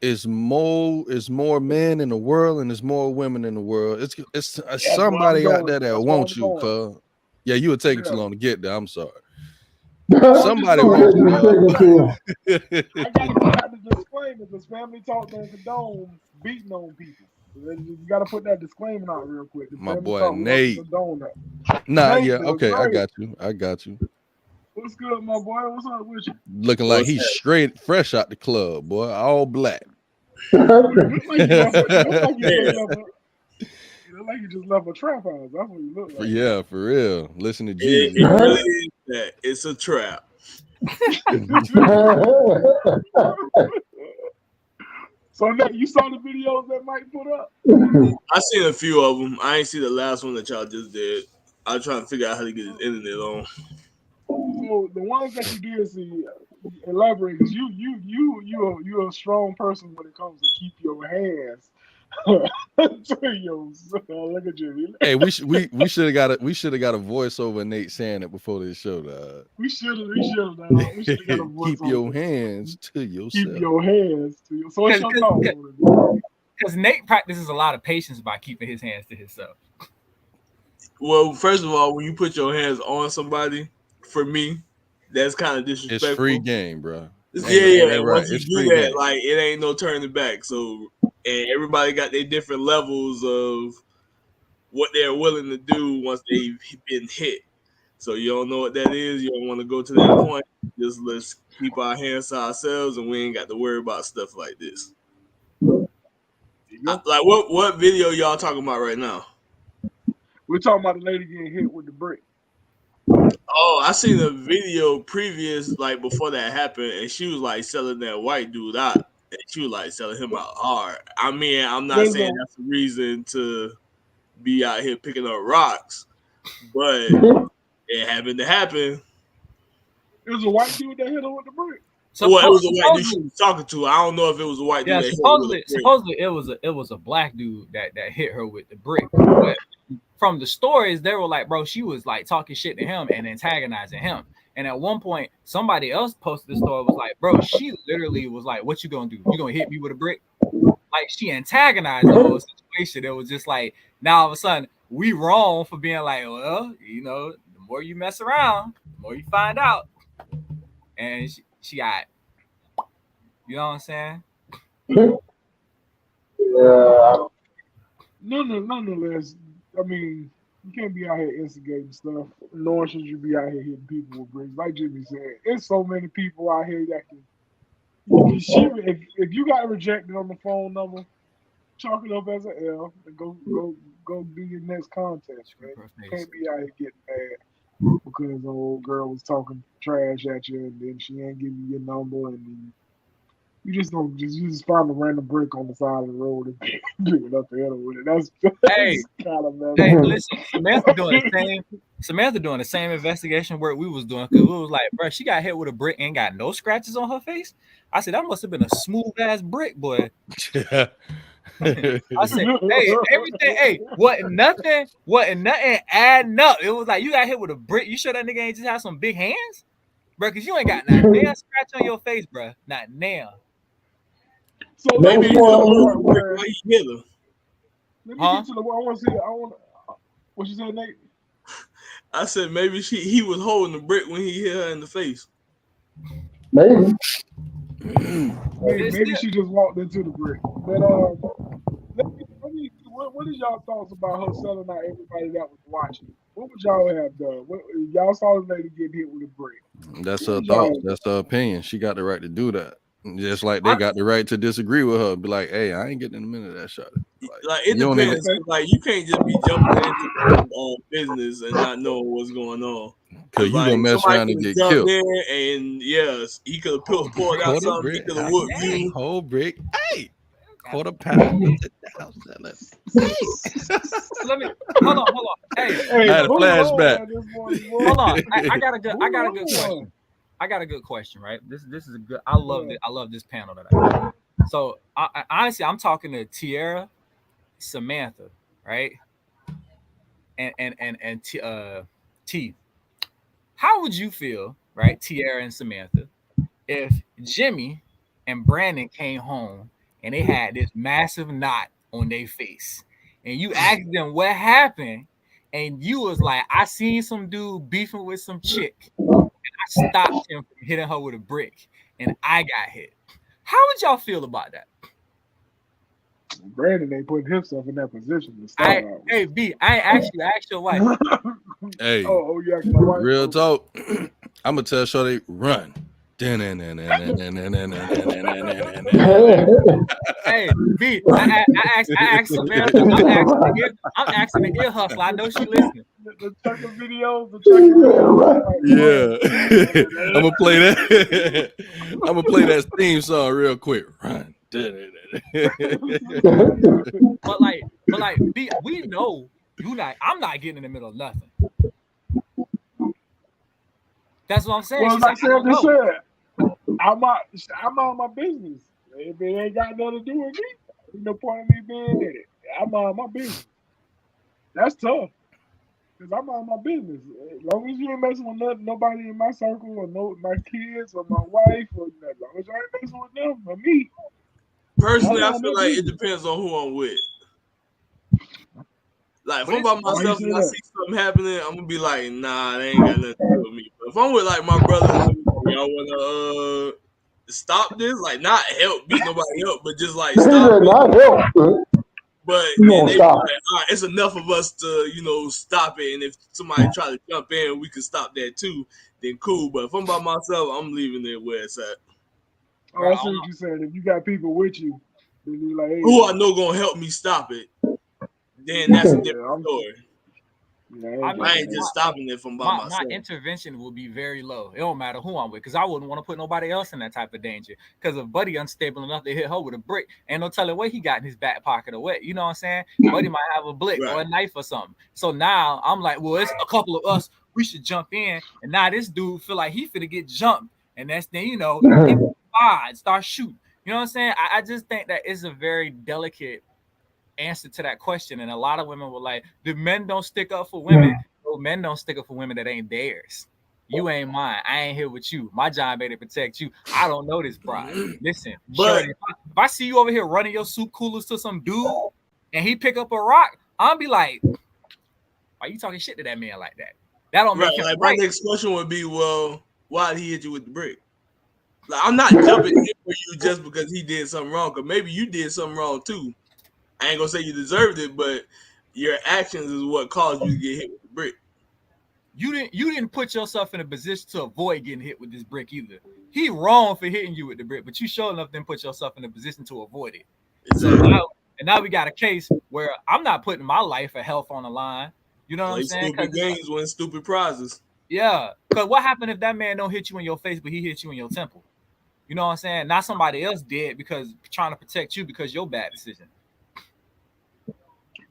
it's more men in the world and there's more women in the world. It's somebody out there that wants you, cuz. Yeah, you would take it too long to get there. I'm sorry. Somebody wants you.
I got the disclaimer because family talk don't condone beating on people. You got to put that disclaimer out real quick.
My boy Nate. Nah, Nate, yeah, okay, I got you.
What's good, my boy? What's up with you?
Looking like he's straight fresh out the club, boy. All black.
You look like you just left a trap house. That's what you look like.
Yeah, for real. Listen to Jesus.
It really is that. It's a trap.
So you saw the videos that Mike put up?
I seen a few of them. I ain't see the last one that y'all just did. I was trying to figure out how to get his internet on.
So the ones that you did see, elaborate, because you're a strong person when it comes to keep your hands To yourself. Look at you.
Hey, we should have got a voiceover Nate saying it before this show.
We should have got a voiceover.
Keep your hands to yourself.
Keep your hands to yourself. So what's your thought?
Because Nate practices a lot of patience by keeping his hands to himself.
Well, first of all, when you put your hands on somebody, for me, that's kind of disrespectful.
It's free game, bro.
Yeah.
Right.
Once you do that, game. Like it ain't no turning back. So, and everybody got their different levels of what they're willing to do once they've been hit. So you don't know what that is. You don't want to go to that point. Just let's keep our hands to ourselves, and we ain't got to worry about stuff like this. Like what video y'all talking about right now?
We're talking about the lady getting hit with the brick.
Oh, I seen a video previous, like before that happened, and she was like selling that white dude out, and she was like selling him out hard. I mean, I'm not saying that's a reason to be out here picking up rocks, but it happened to happen.
It was a white dude that hit her with the brick.
Well, it was a white dude she was talking to. I don't know if it was a white dude.
Supposedly it was a black dude that hit her with the brick. But from the stories, they were like, bro, she was like talking shit to him and antagonizing him. And at one point, somebody else posted the story, was like, bro, she literally was like, what you gonna do? You gonna hit me with a brick? Like, she antagonized the whole situation. It was just like, now all of a sudden, we wrong for being like, well, you know, the more you mess around, the more you find out. And she got, you know what I'm saying?
Yeah.
Nonetheless, I mean, you can't be out here instigating stuff. Nor should you be out here hitting people with bricks. Like Jimmy said, there's so many people out here that can. If you got rejected on the phone number, chalk it up as an L and go do your next contest, man. You can't be out here getting mad because the old girl was talking trash at you and then she ain't giving you your number and then you just find a random brick on the side of the road and pick it up the hill with it. That's kind of messed up.
Hey, listen, Samantha doing the same investigation work we was doing, because we was like, bro, she got hit with a brick and got no scratches on her face. I said, that must have been a smooth ass brick, boy. I said, hey, everything, hey, wasn't nothing adding up. It was like, you got hit with a brick. You sure that nigga ain't just have some big hands? Bro, because you ain't got not nail scratch on your face, bro. Not nail.
So
maybe
he hit her. Let me
Huh?
get to the. I want to see. What you said, Nate?
I said maybe he was holding the brick when he hit her in the face.
Maybe.
Maybe she just walked into the brick. But what is y'all thoughts about her selling out everybody that was watching? What would y'all have done? Y'all saw the lady get hit with a brick.
That's her thoughts. That's her opinion. She got the right to do that. Just like they got the right to disagree with her. Be like, hey, I ain't getting in a minute of that shot.
Like it depends. Like you can't just be jumping into business and not knowing what's going on.
Because you gonna mess around and get killed.
And yes, he could have pulled out something. He could have whooped you.
Whole brick. Hey, quarter pound.
Let me hold on. Hey,
I had a flashback.
Hold on. I got a good question. I got a good question, right? This is a good. I love it. I love this panel that I have. So I honestly, I'm talking to Tierra, Samantha, right? And T. How would you feel, right, Tierra and Samantha, if Jimmy and Brandon came home and they had this massive knot on their face, and you asked them what happened, and you was like, I seen some dude beefing with some chick. I stopped him from hitting her with a brick, and I got hit. How would y'all feel about that?
Brandon ain't putting himself in that position to start out.
Hey, B, I asked your wife.
Hey,
you asked my wife.
Real talk. I'm gonna tell Shorty run. Hey,
B, I asked Samantha. I'm asking the ear hustle. I know she listening.
The Chucker video.
Yeah. I'm gonna play that. I'm gonna play that theme song real quick. Run.
But like, B, we know you not. I'm not getting in the middle of nothing. That's what I'm saying.
Well, like I just said, I'm on my business. If it ain't got nothing to do with me, Ain't no point in me being in it. I mind my business. That's tough. Cause I mind my business. As long as you ain't messing with nobody in my circle or my kids or my wife, or as long as I ain't messing with them or me.
Personally, I feel like it depends on who I'm with. Like if I'm by myself and I see something happening, I'm gonna be like, nah, they ain't got nothing to do with me. But if I'm with like my brothers, y'all wanna stop this? Like not help, beat nobody up, but just like stop it.
Not help.
But then they be like, all right, it's enough of us to, stop it. And if somebody try to jump in, we can stop that too. Then cool. But if I'm by myself, I'm leaving it where it's at.
Oh, I see what you saying. If you got people with you, then you like, hey,
who I know gonna help me stop it, then that's a different story. I ain't just stopping it from by myself.
My intervention will be very low. It don't matter who I'm with, because I wouldn't want to put nobody else in that type of danger. Because if Buddy unstable enough to hit her with a brick, ain't no telling what he got in his back pocket or what. You know what I'm saying? Buddy might have a blick or a knife or something. So now I'm like, well, it's a couple of us. We should jump in. And now this dude feel like he finna get jumped. And that's then, start shooting. You know what I'm saying? I just think that it's a very delicate answer to that question. And a lot of women were like, the men don't stick up for women. No, men don't stick up for women that ain't theirs. You ain't mine. I ain't here with you. My job ain't to protect you. I don't know this bride. Listen, but if I see you over here running your soup coolers to some dude and he pick up a rock, I'll be like, why you talking shit to that man like that? That don't make him right.
My next question would be, well, why did he hit you with the brick? Like, I'm not jumping in for you just because he did something wrong, because maybe you did something wrong too. I ain't gonna say you deserved it, but your actions is what caused you to get hit with the brick.
You didn't put yourself in a position to avoid getting hit with this brick either. He wrong for hitting you with the brick, but you sure enough didn't put yourself in a position to avoid it. Exactly. So now we got a case where I'm not putting my life or health on the line. You know what I'm saying?
Stupid games win stupid prizes.
Yeah, because what happened if that man don't hit you in your face, but he hit you in your temple? You know what I'm saying? Not somebody else did because trying to protect you because your bad decision.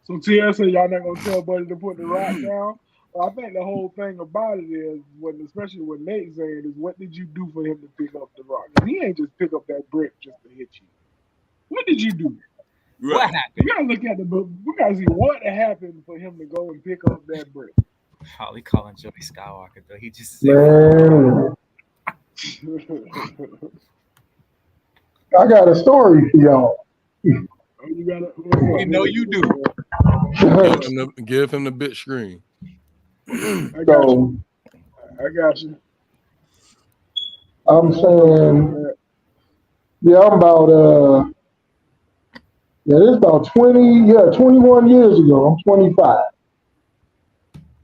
So TSA, y'all not gonna tell Buddy to put the rock down? Well, I think the whole thing about it is, especially what Nate's saying, is what did you do for him to pick up the rock? And he ain't just pick up that brick just to hit you. What did you do?
Right. What happened?
You gotta look at the book. We gotta see what happened for him to go and pick up that brick.
Holly calling Joey Skywalker though. He just said.
I got a story for y'all.
You know
you do.
Give him the big screen.
I got you.
I'm saying, I'm about it's about 21 years ago. I'm 25.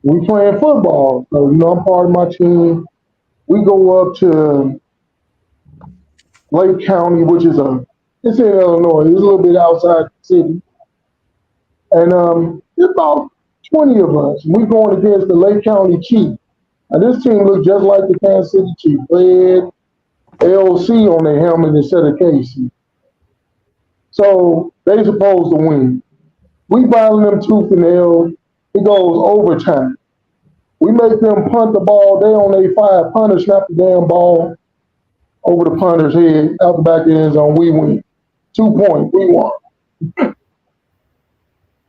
We playing football. So, I'm part of my team. We go up to Lake County, which is it's in Illinois. It's a little bit outside the city. And it's about 20 of us. We're going against the Lake County Chiefs. Now, this team looks just like the Kansas City Chiefs. Red LC on their helmet instead of KC. So they supposed to win. We battling them tooth and nail. It goes overtime. We make them punt the ball. They on their 5. Punter snap the damn ball over the punter's head out the back of the end zone. We win. 2 points. We won.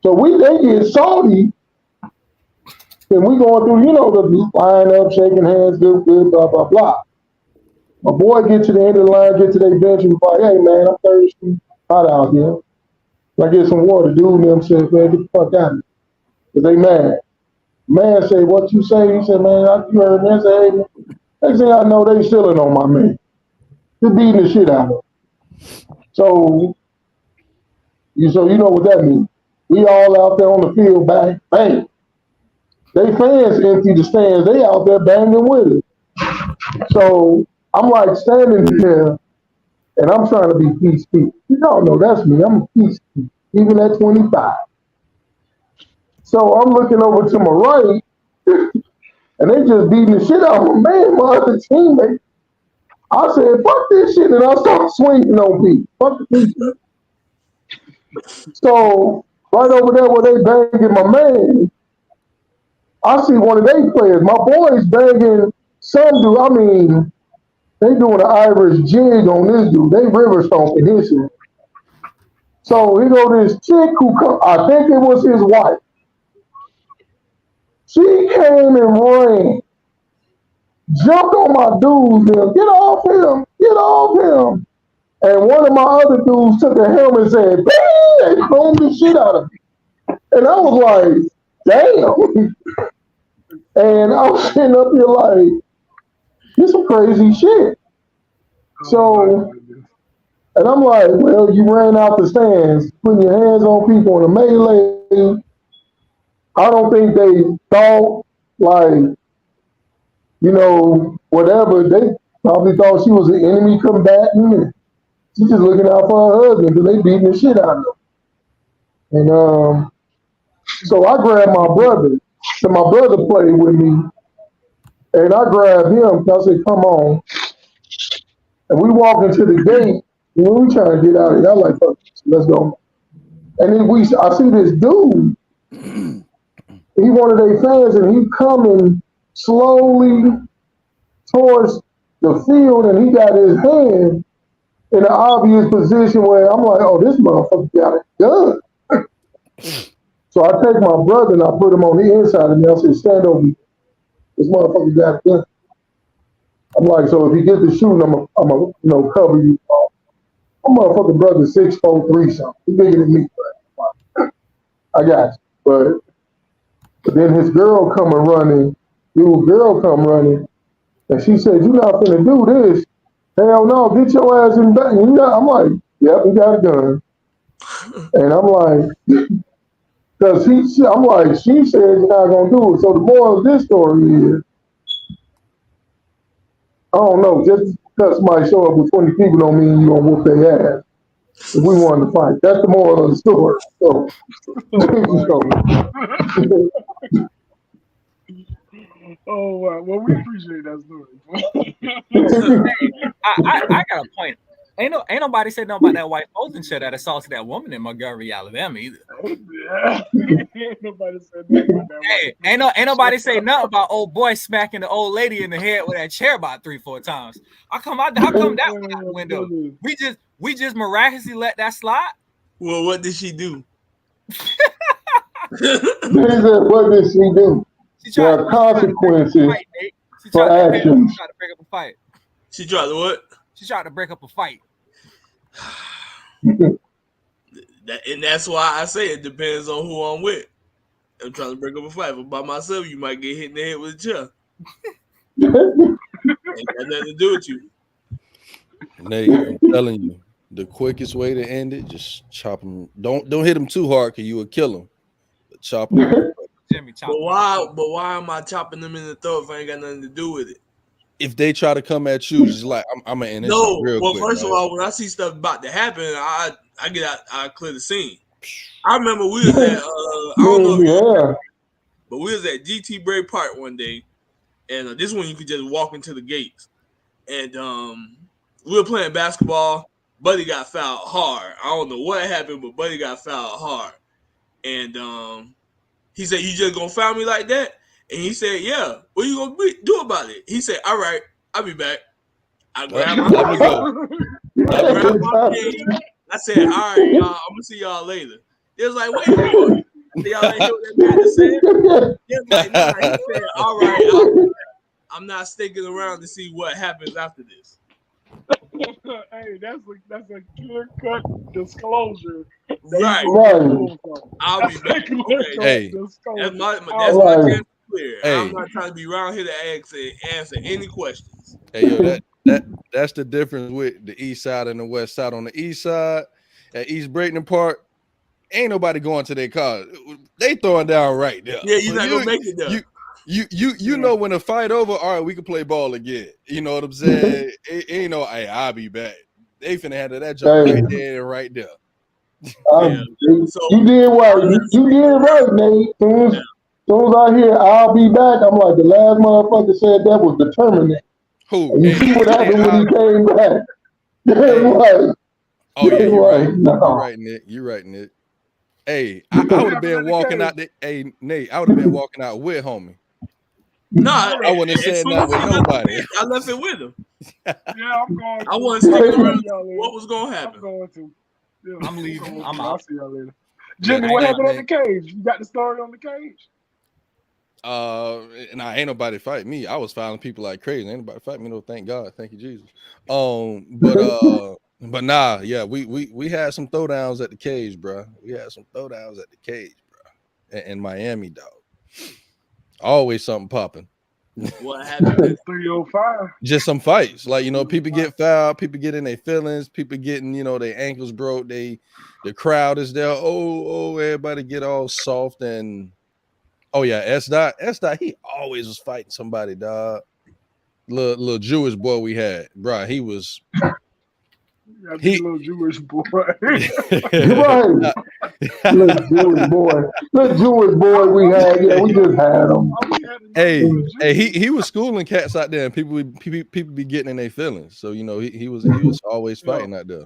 So they get salty. And we going through, the line up, shaking hands, good, blah, blah, blah. My boy get to the end of the line, get to their bench, and be like, hey, man, I'm thirsty. Hot out here. I get some water. Dude and them said, man, get the fuck out of here. Because they mad. Man say, what you say? He said, man, you heard me. I said, hey, man. Next thing I know, they stealing on my man. They're beating the shit out of him. So you know what that means. We all out there on the field, bang, bang. They fans empty the stands. They out there banging with it. So I'm like standing there, and I'm trying to be peace. You don't know that's me. I'm a peace, even at 25. So I'm looking over to my right, and they just beating the shit out of my man, my other teammate. I said, fuck this shit, and I started swinging on people. Fuck this shit. So right over there where they banging my man, I see one of their players. My boys banging some dude. I mean, they doing an Irish jig on this dude. They river stomping his shit. So he go this chick who come, I think it was his wife. She came and ran, jumped on my dudes, and get off him, get off him. And one of my other dudes took a helmet and said, bang, and thrown the shit out of me. And I was like, damn. And I was sitting up here like, this some crazy shit. So, and I'm like, well, you ran out the stands, putting your hands on people in a melee. I don't think they thought, like, you know, whatever. They probably thought she was an enemy combatant. And she's just looking out for her husband because they beating the shit out of her. And so I grabbed my brother. So my brother played with me. And I grabbed him. I said, come on. And we walk into the gate. And we trying to get out of here. I was like, fuck, let's go. And then I see this dude. He one of their fans, and he coming slowly towards the field, and he got his hand in an obvious position where I'm like, oh, this motherfucker got a gun. So I take my brother and I put him on the inside of me. I said, stand over here. This motherfucker got a gun. I'm like, so if you get the shooting, I'm gonna cover you. My motherfucking brother 6'3" something. He's bigger than me. I got you. But then his girl come running, and she said, you're not finna do this. Hell no, get your ass in back. I'm like, yep, he got a gun. And I'm like, because I'm like, she said you're not gonna do it. So the moral of this story is, I don't know, just because somebody show up with 20 people don't mean you gonna whoop their ass. If we wanted to fight. That's the moral of the story. So,
oh wow. Well, we appreciate that story.
I got a point. Ain't nobody said nothing about that white Bolton that assaulted that woman in Montgomery, Alabama either.
Yeah. Ain't nobody said nothing about that.
Hey, ain't nobody say nothing about old boy smacking the old lady in the head with that chair about 3-4 times. How come that went out the window? We just miraculously let that slide.
Well, what did she do?
What did she do? There are consequences for actions.
She tried to break up a fight.
She tried to what?
She tried to break up a fight.
And that's why I say it depends on who I'm with. I'm trying to break up a fight. If I'm by myself, you might get hit in the head with a chair. Ain't got nothing to do with you.
Nate, I'm telling you, the quickest way to end it, just chop him. Don't hit him too hard, because you will kill him. But chop him.
Jimmy, chop
But why am I chopping them in the throat if I ain't got nothing to do with it?
If they try to come at you, just like I'm gonna end this real quick.
First of all, when I see stuff about to happen, I get out, I clear the scene. I remember we was at I don't know if you but we was at GT Bray Park one day, and this one you could just walk into the gates. And we were playing basketball. Buddy got fouled hard. I don't know what happened, but Buddy got fouled hard. And he said, "You just gonna foul me like that?" And he said, "Yeah. What you gonna do about it?" He said, "All right, I'll be back." I grabbed my thing. I said, "All right, y'all. I'm gonna see y'all later." It was like, "Wait a minute, y'all ain't hear what that man just said?" He said, "All right, I'm not sticking around to see what happens after this."
Hey, that's a clear-cut disclosure.
Right. I'll be back. Okay.
Hey,
that's my chance. Clear.
Hey.
I'm not trying to be around here to answer any questions.
Hey, yo, that's the difference with the east side and the west side. On the east side, at East Bradenton Park, ain't nobody going to their car. They throwing down right there.
Yeah, you're not gonna make it there.
You know when the fight over, all right, we can play ball again. You know what I'm saying? it ain't no, hey, I'll be back. They finna handle that job right there and right there.
You did right. You did right, Nate. As soon as I hear I'll be back, I'm like, the last motherfucker said that was determined.
Who?
And you see what happened when he came back. Right.
Oh, yeah, you're right. You're right, Nick. You're right, Nick. Hey, I would have been walking out. Hey, Nate, I would have been walking out with homie.
No,
I wouldn't have said that with nobody.
I left it with him.
Yeah, I'm going.
I wasn't sticking around. What was going to happen?
I'm going to. Yeah.
I'm leaving. I'm
I'll
out.
see y'all later. Jimmy, what happened on the cage? You got the story on the cage?
And ain't nobody fight me. I was filing people like crazy. Ain't nobody fight me. No, thank God. Thank you, Jesus. But nah, yeah, we had some throwdowns at the cage, bro. We had some throwdowns at the cage, bro. In Miami, dog. Always something popping.
What happened?
305.
Just some fights, like people get fouled, people get in their feelings, people getting their ankles broke. The crowd is there. Oh, everybody get all soft and oh yeah, S Dot, he always was fighting somebody, dog. Little Jewish boy we had, bro. He was.
Little Jewish boy.
Right. Little Jewish boy we had. Yeah, we just had him.
Hey, he was schooling cats out there, and people be getting in their feelings. So he was always fighting out there.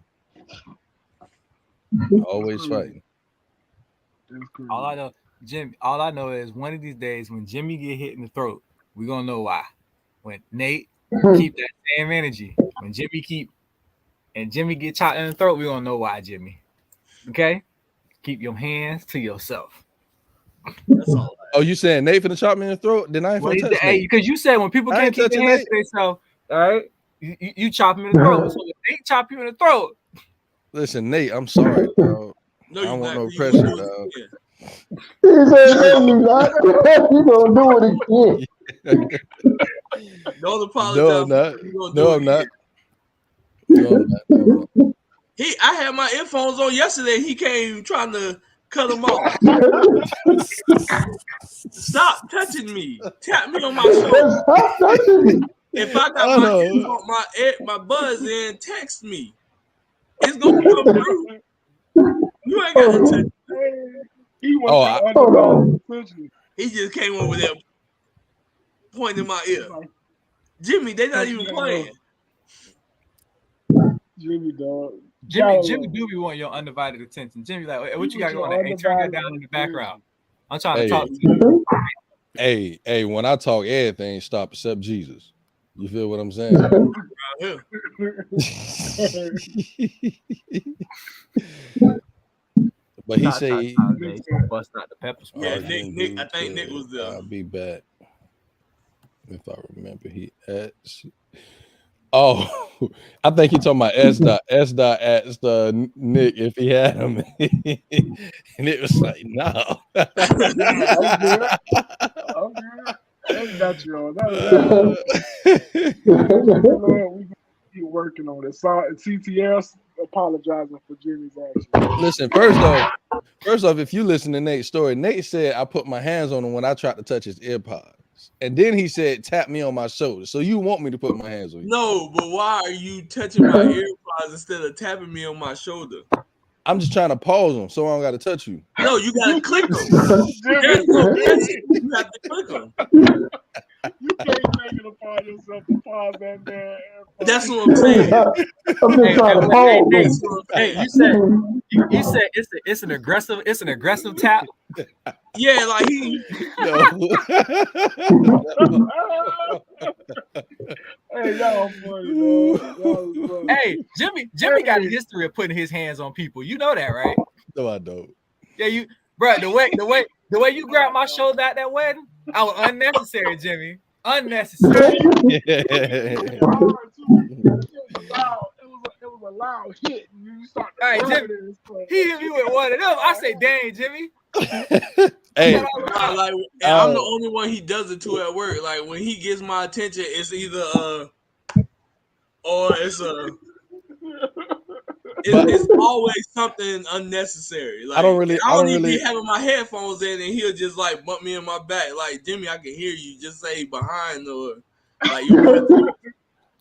Always fighting.
All I know, Jim. All I know is one of these days when Jimmy get hit in the throat, we gonna know why. When Nate keep that same energy, when Jimmy get shot in the throat, we gonna know why, Jimmy. Okay, keep your hands to yourself.
That's all.
Oh, you saying Nate finna chop me in the throat? Then I ain't finna touch Nate.
Because you said when people can't keep their hands to themselves, all right, you chop him in the throat. So if Nate chop you in the throat.
Listen, Nate, I'm sorry, bro.
No,
I don't want no
you
pressure,
do
dog.
He said, "No, you not. You gonna do it again."
Don't apologize.
No, I'm not.
I had my earphones on yesterday. He came trying to cut them off. Stop touching me. Tap me on my shoulder.
Stop touching me.
If I got my buzz in, text me. It's gonna come through. You ain't got to touch me. He just came over there pointing my ear. Jimmy, they not even playing.
Jimmy, dog.
Jimmy do be wanting your undivided attention. Jimmy, like, what you got going on? Hey, turn that down in the background. I'm trying to talk to you.
Hey, when I talk, everything stop except Jesus. You feel what I'm saying? But he say
bust out the pepper spray.
Yeah, Nick. I think Nick was there.
I'll be back if I remember. He asked. Oh, I think he talking about S Dot. S Dot asked Nick if he had him, and it was like, no.
That's not you. We keep working on it. CTS apologizing for Jimmy's action.
Listen, first off, if you listen to Nate's story, Nate said I put my hands on him when I tried to touch his earpods. And then he said, tap me on my shoulder. So you want me to put my hands on you?
No, but why are you touching my earpods instead of tapping me on my shoulder?
I'm just trying to pause them so I don't got to touch you.
No, you got to click them. You have to click them.
You can't make it upon yourself to pause that man.
That's what I'm saying.
I'm just trying to pause.
Hey, you said it's an aggressive tap.
Yeah, like he.
Hey, y'all funny,
Hey, Jimmy got a history of putting his hands on people. You know that, right?
No, I don't.
Yeah, bro. The way you grabbed my shoulder at that wedding, I was unnecessary, Jimmy. Unnecessary.
It was a loud hit. You start.
All right, Jimmy. He hit me with one of them. I say, dang, Jimmy.
Hey,
I'm the only one he does it to at work. Like when he gets my attention, it's either or it's always something unnecessary. Like
I don't really
be having my headphones in, and he'll just like bump me in my back. Like, Jimmy, I can hear you. Just say behind or like you.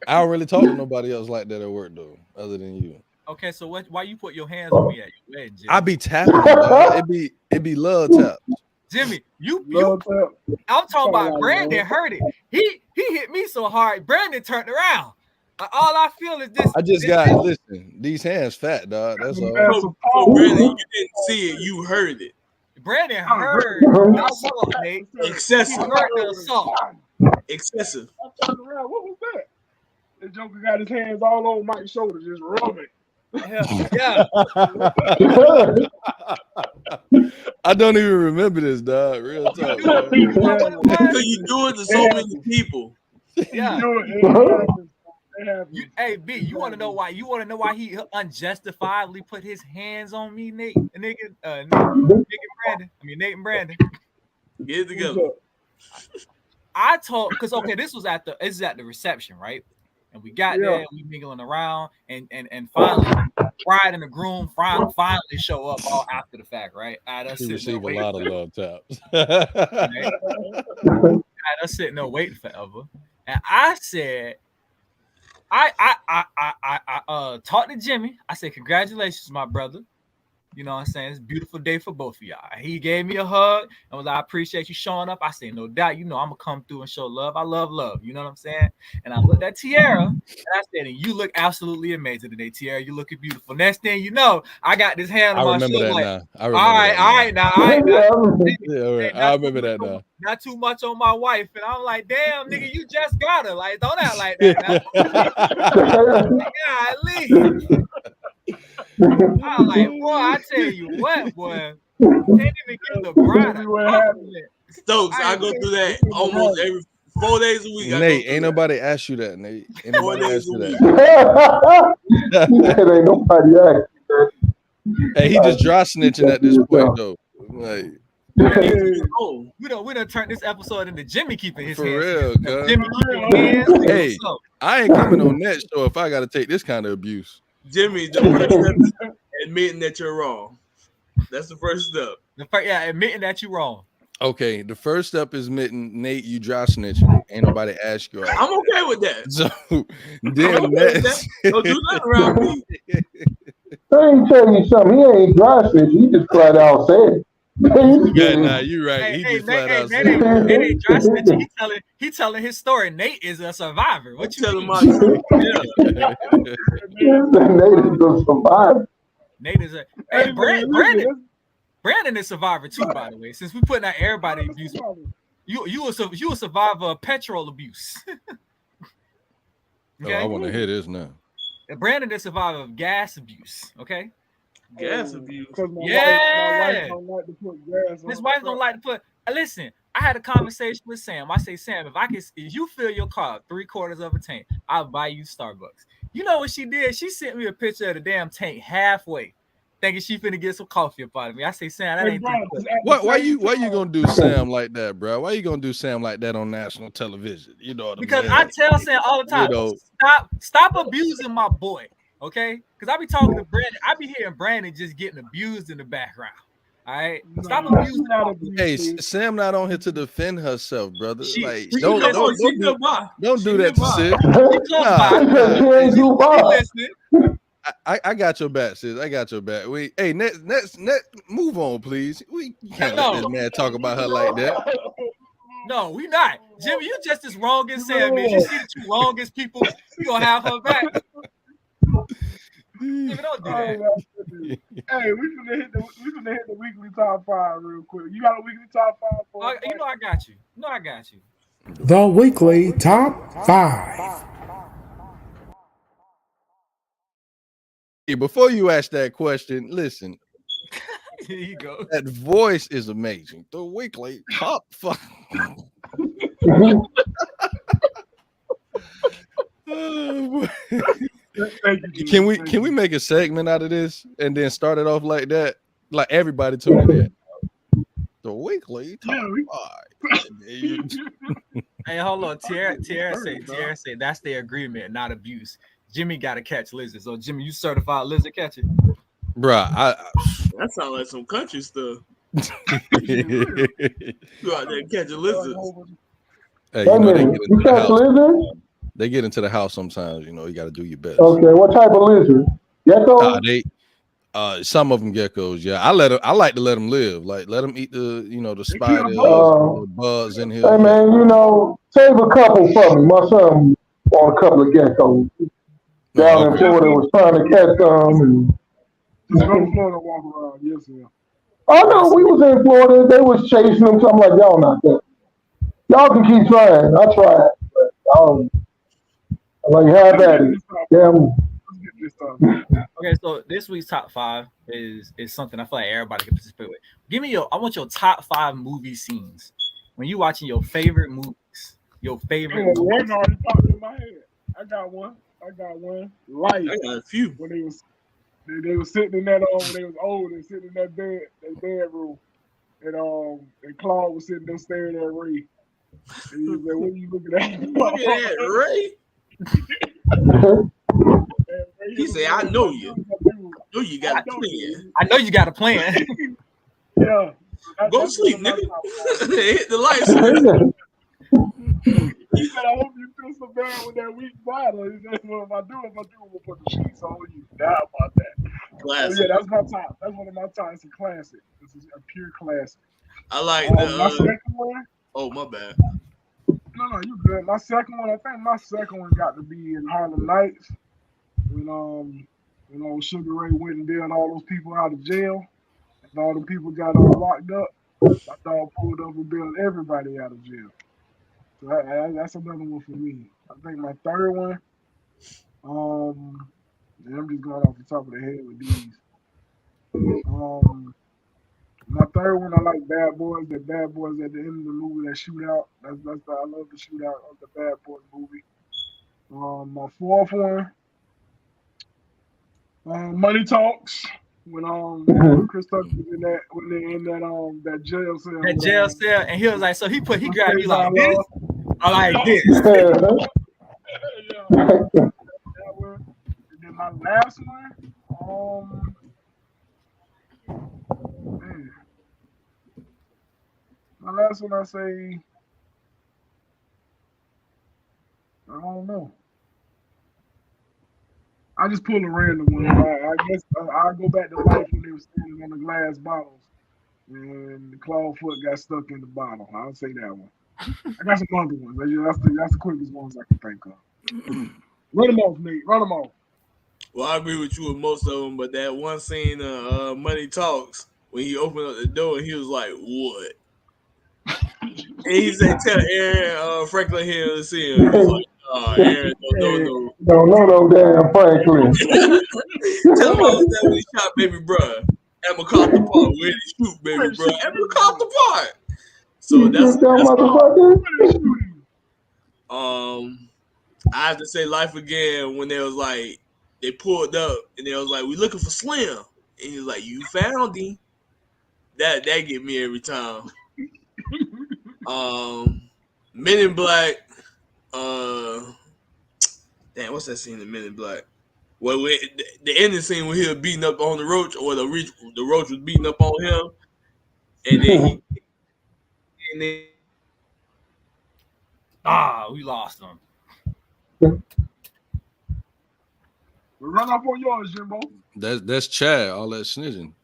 I don't really talk to nobody else like that at work though, other than you.
Okay, so why you put your hands on me at your wedding, Jimmy?
I be tapping, dog. It be love tap.
Jimmy, I'm talking about Brandon heard it. He hit me so hard, Brandon turned around. All I feel is this.
Listen, these hands fat, dog. That's all.
So Brandon, you didn't see it, you heard it.
Brandon heard the assault, Nate.
Excessive.
He heard the assault.
Excessive.
I turned around. What was that? The Joker got his hands all over Mike's shoulder, just rubbing.
Yeah.
I don't even remember this, dog. Real talk.
Because you do it to so many people.
Yeah.
It happens.
Hey B, you want to know why? You want to know why he unjustifiably put his hands on me, Nate? Nate and Brandon.
Get it together.
I told, because okay, this is at the reception, right? And we got there, we mingling around, and finally, bride and the groom finally show up all after the fact, right?
He received a lot of love taps.
Us sitting there waiting forever, and I said, I talked to Jimmy. I said, congratulations, my brother. You know what I'm saying? It's a beautiful day for both of y'all. He gave me a hug and was like, I appreciate you showing up. I said, no doubt, you know, I'm going to come through and show love. I love love. You know what I'm saying? And I looked at Tiara and I said, you look absolutely amazing today, Tiara. You looking beautiful. Next thing you know, I got this hand on my shoulder. I
remember that now.
Not too much on my wife. And I'm like, damn, nigga, you just got her. Like, don't act like that. Golly. I'm like, boy, I tell you what, boy. Can't even give the bride a compliment.
Stokes, I go through that almost every 4 days a week.
Nate, ain't nobody asked you that, Nate. Ain't nobody asked you that.
Ain't nobody asked you
that. Hey, he just dry snitching at this point, though. Like,
we done turned this episode into Jimmy keeping his
for
hands.
real, cuz.
Jimmy keeping his hands.
Hey, I ain't coming on that show if I got to take this kind of abuse.
Jimmy, the first step is admitting that you're wrong. That's the first step.
Admitting that you're wrong.
Okay, the first step is admitting, Nate, you dry snitching. Ain't nobody ask you.
I'm okay with that.
So then next,
don't do nothing around me.
I ain't telling you something. He ain't dry snitching. He just flat out said.
Yeah, you right. He just flat out said.
Nate ain't dry snitching. He telling his story. Nate is a survivor. What you telling
my truth?
Nate is a survivor.
Nate is a Brandon is survivor too, by the way. Since we putting out everybody abuse, you a survivor of petrol abuse.
Okay? Oh, I want to hear this now.
And Brandon is survivor of gas abuse. Okay.
Gas abuse.
Yeah. His wife don't like to put. Listen, I had a conversation with Sam. I say, Sam, if you fill your car 3/4 of a tank, I'll buy you Starbucks. You know what she did? She sent me a picture of the damn tank halfway, thinking she finna get some coffee up out of me. I say, Sam, that ain't.
Why you gonna do Sam like that, bro? Why you gonna do Sam like that on national television? You know what
because I tell Sam all the time, stop abusing my boy, okay? Because I be talking to Brandon, I be hearing Brandon just getting abused in the background. All right, stop abusing my boy.
Hey, Sam not on here to defend herself, brother. Like, don't do that to sis. I got your back, sis. I got your back. Hey, next, move on, please. We can't let this man talk about her like that.
No, we not. Jimmy, you just as wrong as Sam is. You see the two wrongest people, you gonna have her back. Jimmy, don't do that.
Hey, we finna hit the weekly top 5 real quick. You got a weekly top 5 for us?
You know I got you.
The weekly top 5.
Hey, before you ask that question, listen.
Here you go.
That voice is amazing. The weekly top 5. Can we make a segment out of this and then start it off like that? Like everybody tuning in. The weekly top 5.
Hey, hold on. Tiara say that's their agreement, not abuse. Jimmy got to catch lizards. So Jimmy, you certified lizard catcher?
Bruh,
that sounds like some country stuff. Go out there and catch a lizard.
Hey, you know, they get into the house sometimes. You know, you got to do your best.
Okay, what type of lizard? Gecko?
Some of them geckos. Yeah, I like to let them live. Like let them eat the spiders, the bugs in here.
Hey man, save a couple for me. My son bought a couple of geckos down in Florida. Was trying to catch them.
Just go to Florida, walk around. Yes, sir.
Oh no, we was in Florida. They was chasing them. So I'm like, y'all not that. Y'all can keep trying. I tried. Like have at it. Damn.
this stuff.
Okay, so this week's top 5 is something I feel like everybody can participate with. I want your top 5 movie scenes when you watching your favorite movies. Your favorite.
Oh, one already popped in my head. I got one. Life.
I got a few.
When they was sitting in that when they was old and sitting in that bedroom, and Claude was sitting there staring at Ray. And he was like, "What are you looking at?"
Look at that, Ray. He said, "I know you. I know you got a plan.
I know you got a plan."
Yeah.
Go sleep, nigga. Hit the lights.
He said, "I hope you feel so bad with that weak bottle." He said, "What if I do? I'm gonna put the sheets on you." Doubt about that.
Classic.
So yeah, that's my top. That's one of my top. It's a classic. This is a pure classic.
I like
my second one.
Oh, my bad.
No, you good. My second one, I think my second one got to be in Harlem Nights. When Sugar Ray went and bailed all those people out of jail, and all the people got locked up. My dog pulled up and bailed everybody out of jail. So that's another one for me. I think my third one, and I'm just going off the top of the head with these. My third one, I like Bad Boys. That Bad Boys at the end of the movie, that shootout. I love the shootout of the Bad Boys movie. My fourth one, Money Talks. When Chris Tucker was in that that jail cell.
That jail cell, and he was like, so he grabbed you like this. I like this.
And then my last one, my last one, I say, I don't know. I just pulled a random one. I guess I'll go back to life when they were standing on the glass bottles and the claw foot got stuck in the bottle. I'll say that one. I got some other ones. That's the quickest ones I can think of. Run them off, Nate. Run them off.
Well, I agree with you with most of them, but that one scene, Money Talks, when he opened up the door and he was like, "What?" And he said, "Tell Aaron Franklin here to see him." He was like, Aaron, don't
know no damn Franklin.
Tell him I was there when he shot baby bruh at MacArthur Park. Where did he shoot baby bruh? At MacArthur Park. So that's I have to say Life Again when they was like, they pulled up and they was like, "We looking for Slim," and he was like, "You found him." That get me every time. Men in Black. Damn, what's that scene in Men in Black? Well, the ending scene where he was beating up on the roach, or the roach was beating up on him, and then
we lost him.
We run up on yours, Jimbo.
That's Chad. All that snitching.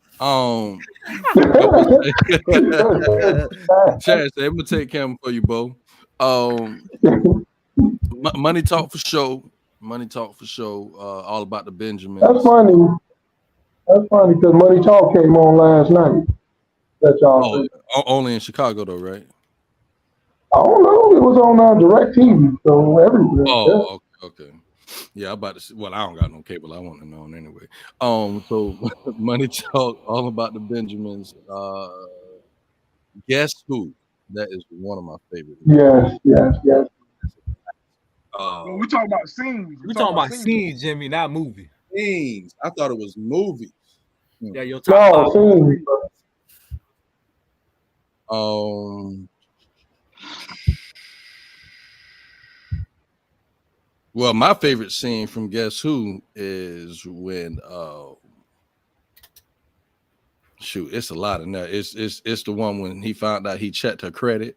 Chad said, "I'm gonna take camera for you, Bo." Money Talk for show. Money Talk for show. All about the Benjamins.
That's funny. That's funny because Money Talk came on last night. That y'all
only in Chicago though, right?
I don't know. It was on DirecTV, so everywhere.
Oh, okay. Yeah, I'm about to see. Well, I don't got no cable. I want to know anyway. So Money Talk, all about the Benjamins. Guess Who? That is one of my favorites.
Yes.
We talking about scenes.
We talking about scenes, Jimmy, not movie.
Scenes. I thought it was movies.
Yeah, your top 5.
Scenes.
Well, my favorite scene from Guess Who is when it's a lot in there. It's the one when he found out he checked her credit.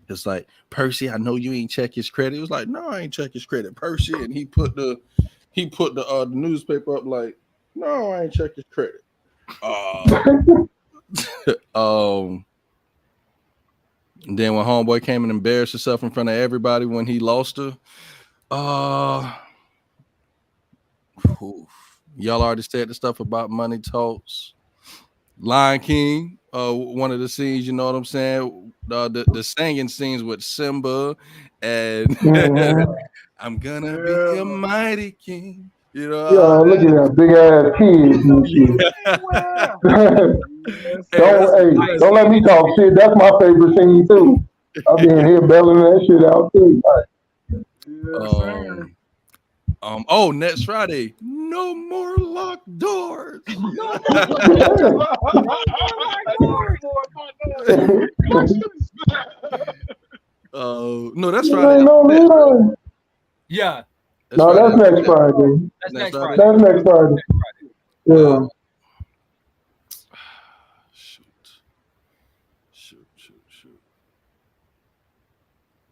It's like, "Percy, I know you ain't check his credit." It was like, "No, I ain't check his credit, Percy." And he put the newspaper up like, "No, I ain't check his credit." And then when homeboy came and embarrassed himself in front of everybody when he lost her. Y'all already said the stuff about Money Talks. Lion King, one of the scenes, you know what I'm saying? The singing scenes with Simba and I'm gonna be a mighty king. You know,
look at that big ass kids and shit. Don't let me talk shit. That's my favorite scene too. I've been here belling that shit out too.
Oh, next Friday, no more locked doors. No, that's Friday.
Yeah.
That's next Friday.
That's next Friday.
That's next Friday. Yeah.
Shoot.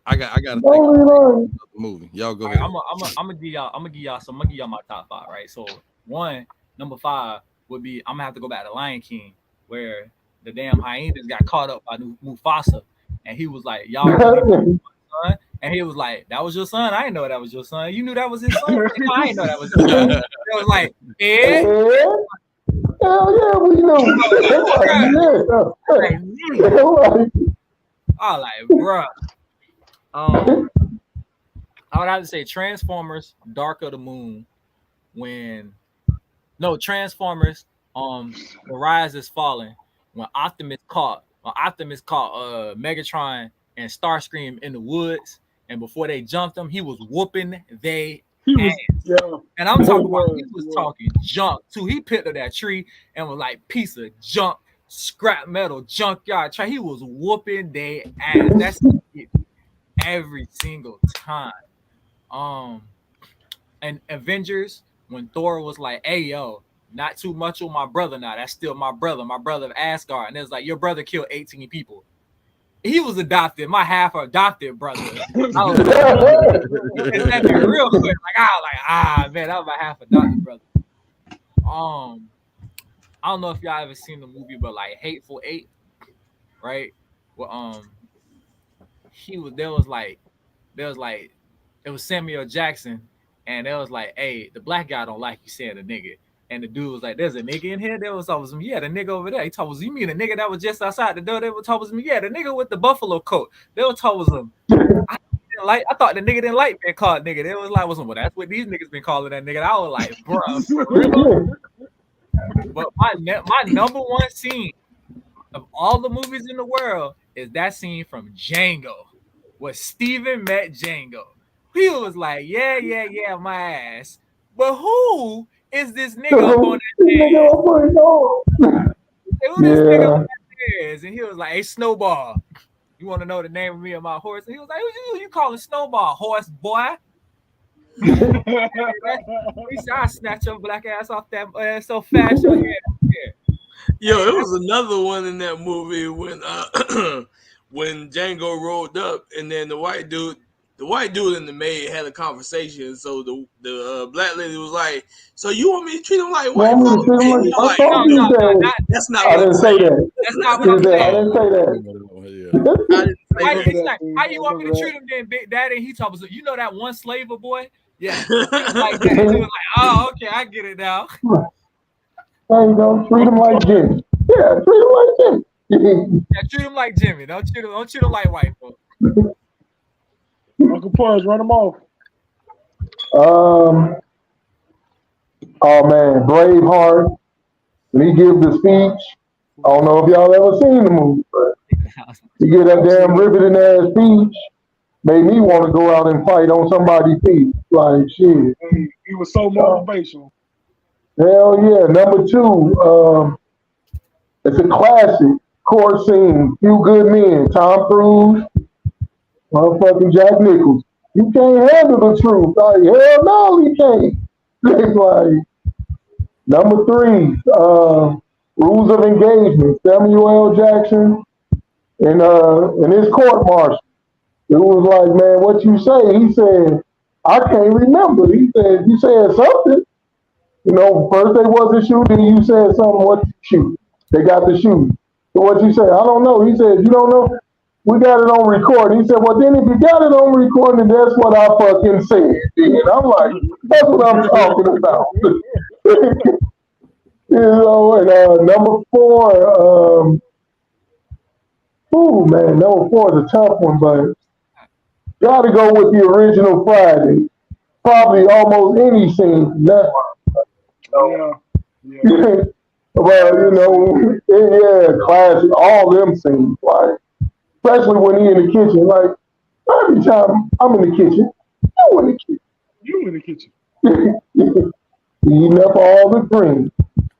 I gotta think of the movie. Y'all go ahead.
I'm gonna give y'all my top 5, right? So number 5 would be I'm gonna have to go back to Lion King, where the damn hyenas got caught up by Mufasa, and he was like, "Y'all," son? And he was like, "That was your son? I didn't know that was your son. You knew that was his son? No, I didn't know that was his son." It was like,
hell yeah, we know.
I like, bruh. I would have to say Transformers: Dark of the Moon. Transformers. The Rise is Falling. When Optimus caught Megatron and Starscream in the woods, and before they jumped him, he was whooping they ass. And I'm talking about he was talking junk too. He picked up that tree and was like piece of junk, scrap metal, junkyard. He was whooping they ass. That's it every single time. And Avengers, when Thor was like, "Hey yo, not too much on my brother now. That's still my brother of Asgard." And it was like, "Your brother killed 18 people." He was adopted, my half adopted brother. I was like, real quick. Man, that was my half adopted brother. I don't know if y'all ever seen the movie, but like Hateful Eight, right? Well, it was Samuel Jackson, and it was like, "Hey, the black guy don't like you saying a nigga." And the dude was like, "There's a nigga in here." They was told him, "Yeah, the nigga over there." He told us, "You mean the nigga that was just outside the door?" They were told him, "Yeah, the nigga with the buffalo coat." They were told him, I thought the nigga didn't like being called nigga. They was like, "Well, that's what these niggas been calling that nigga." I was like, "Bro." But my number one scene of all the movies in the world is that scene from Django, where Steven met Django. He was like, "Yeah, my ass." But who is this nigga up on that Who this nigga on that is? And he was like, "Hey, Snowball, you want to know the name of me and my horse?" And he was like, "Who you calling Snowball, horse boy?" He said, "I snatch your black ass off that ass so fast your head."
Yo, it was another one in that movie when when Django rolled up, and then the white dude and the maid had a conversation. So the black lady was like, "So you want me to treat him like white folks?" That's not
I didn't say that.
That's not what I'm saying.
I didn't say that.
It's like, "How you want me to treat him then, Big Daddy?" And he told us, "You know that one slaver boy?" Yeah. Like that. He was like, "Oh, okay, I get it now."
There you go. Treat him like Jimmy. Yeah, treat him like Jimmy.
Yeah, treat him like Jimmy. Don't treat him like white folks.
Uncle Pudge, run them off.
Oh man, Braveheart. When he gives the speech, I don't know if y'all ever seen the movie, but he give that damn riveting ass speech, made me want to go out and fight on somebody's feet. Like shit.
He was so motivational.
Hell yeah. Number 2, it's a classic court scene. Few Good Men. Tom Cruise, motherfucking Jack Nicholson. You can't handle the truth. Like, hell no, he can't. It's like, number 3, Rules of Engagement. Samuel L. Jackson and his court martial. It was like, "Man, what you say?" He said, "I can't remember." He said, "You said something. You know, first they wasn't shooting, you said something, what you shoot? They got the shooting. So what you say?" "I don't know." He said, "You don't know? We got it on record." He said, "Well, then if you got it on record, then that's what I fucking said." And I'm like, that's what I'm talking about. You know, and number 4, number 4 is a tough one, but gotta go with the original Friday. probably almost any scene.
Yeah.
Well, you know, yeah, classic. All them scenes, like, especially when he in the kitchen. Like, every time I'm in the kitchen, you in the kitchen.
You in the kitchen.
Eating up all the greens,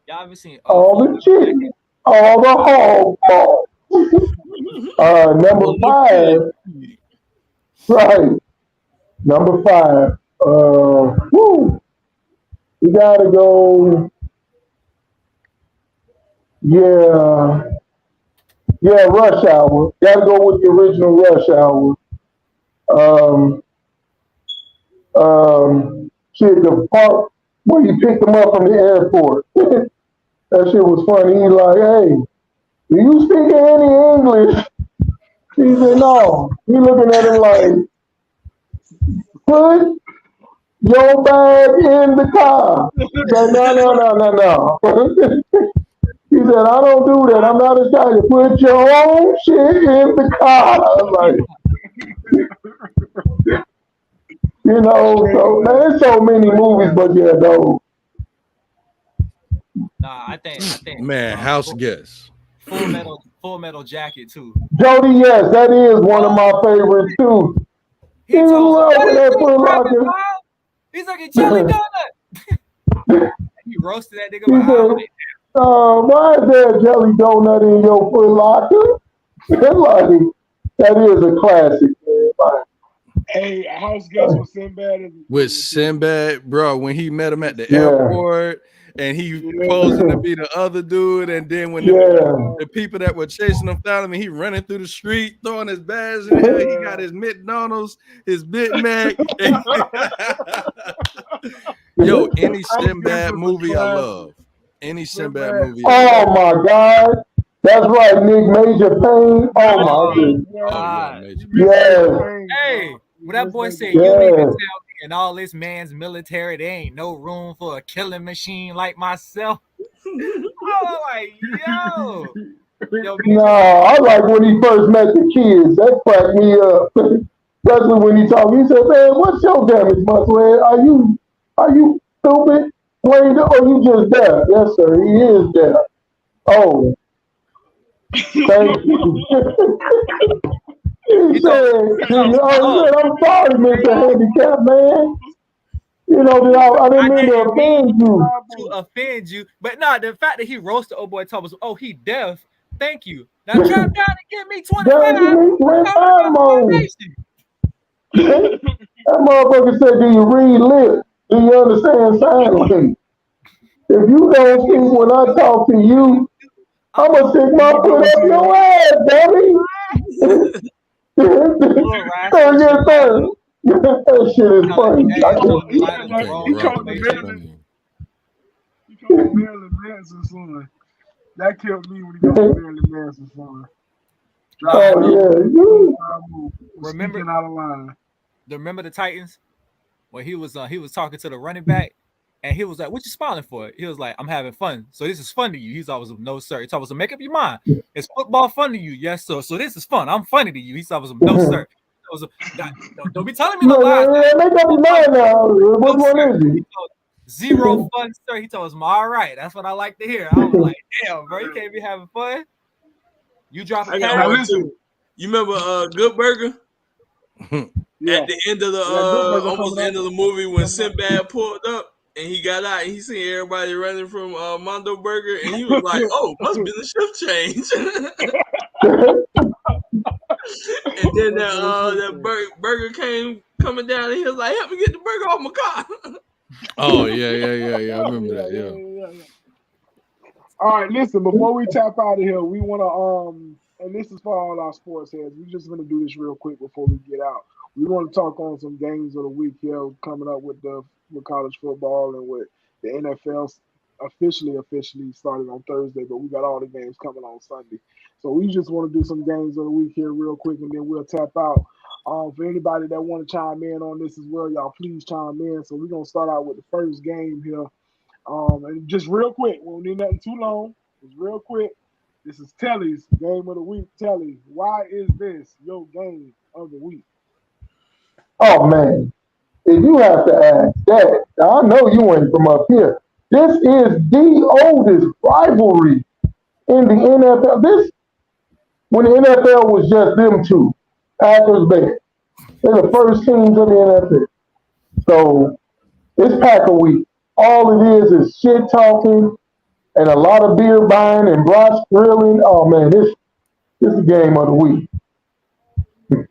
Y'all ever seen
all the chicken, all the hog balls. Number 5. Right. Number 5. We gotta go. Yeah, Rush Hour. Gotta go with the original Rush Hour. Shit, the part where he picked him up from the airport. That shit was funny. He like, hey, do you speak any English? He said, no. He looking at him like, put your bag in the car. He said, no. He said, I don't do that. I'm not a child. Put your own shit in the car. I was like, you know, so there's so many movies, but yeah, though.
Nah, I think.
Man, House Guest.
Full Metal Jacket too.
Jody, yes, that is one of my favorites too.
He told
love that Foot Locker.
He's like a jelly donut. He roasted that nigga.
Why is there a jelly donut in your Foot Locker? Like, that is a classic, man. Like,
hey, House Guest with Sinbad.
With Sinbad, bro, when he met him at the airport and he posing to be the other dude, and then when the people that were chasing him found him, and he running through the street throwing his bags in there, he got his McDonald's, his Big Mac. Yo, any Sinbad movie I love. Any Sinbad movie.
Oh my God. That's right, Nick Major Payne. Oh my
God.
Yes.
Hey, when that boy said, you need to tell me in all this man's military, there ain't no room for a killing machine like myself. Oh, like, yo.
No, I like when he first met the kids. That cracked me up. Especially when he talked. He said, man, what's your damage, Muscle? Are you stupid? Wayne, or you just deaf? Yes, sir, he is deaf. Oh. Thank you. He said, I'm sorry, Mr. Handicap, man. You know, I didn't mean to offend you.
To offend you. But no, the fact that he roasted old boy Thomas, oh, he deaf. Thank you. Now drop down and give me 25.
That motherfucker said, do you read lips? Do you understand sign language? If you don't speak when I talk to you, I'm going to stick my foot up your ass, baby. That shit is funny.
He called Marilyn Manson's son. That killed me when he called Marilyn Manson's son.
Remember the Titans? When he was talking to the running back, and he was like, "What you smiling for?" He was like, "I'm having fun. So this is fun to you." He's always, "No, sir." He told us, "Make up your mind. Is football fun to you?" "Yes, sir." "So this is fun. I'm funny to you." He told us, "No, sir." Don't be telling me no lies.
Make up your mind now. Which one is he?
Zero fun, sir. He told us, "All right, that's what I like to hear." I was like, "Damn, bro, you can't be having fun." You drop a
count too. You remember Good Burger? At the end of the almost end of the movie, when Sinbad pulled up and he got out and he seen everybody running from Mondo Burger, and he was like, "Oh, must be the shift change." And then that burger came coming down, and he was like, "Help me get the burger off my car."
Oh yeah. I remember that. Yeah.
All right, listen. Before we tap out of here, we want to and this is for all our sports heads. We're just gonna do this real quick before we get out. We want to talk on some games of the week here coming up with college football and with the NFL officially started on Thursday, but we got all the games coming on Sunday. So we just want to do some games of the week here real quick, and then we'll tap out. For anybody that want to chime in on this as well, y'all please chime in. So we're gonna start out with the first game here. And just real quick, we don't need nothing too long. Just real quick. This is Telly's game of the week. Telly, why is this your game of the week?
Oh man, if you have to ask that, now, I know you ain't from up here. This is the oldest rivalry in the NFL. This, when the NFL was just them two, Packers, Bears. They're the first teams of the NFL. So it's Packer week. All it is shit talking and a lot of beer buying and brats grilling. Oh man, this is the game of the week.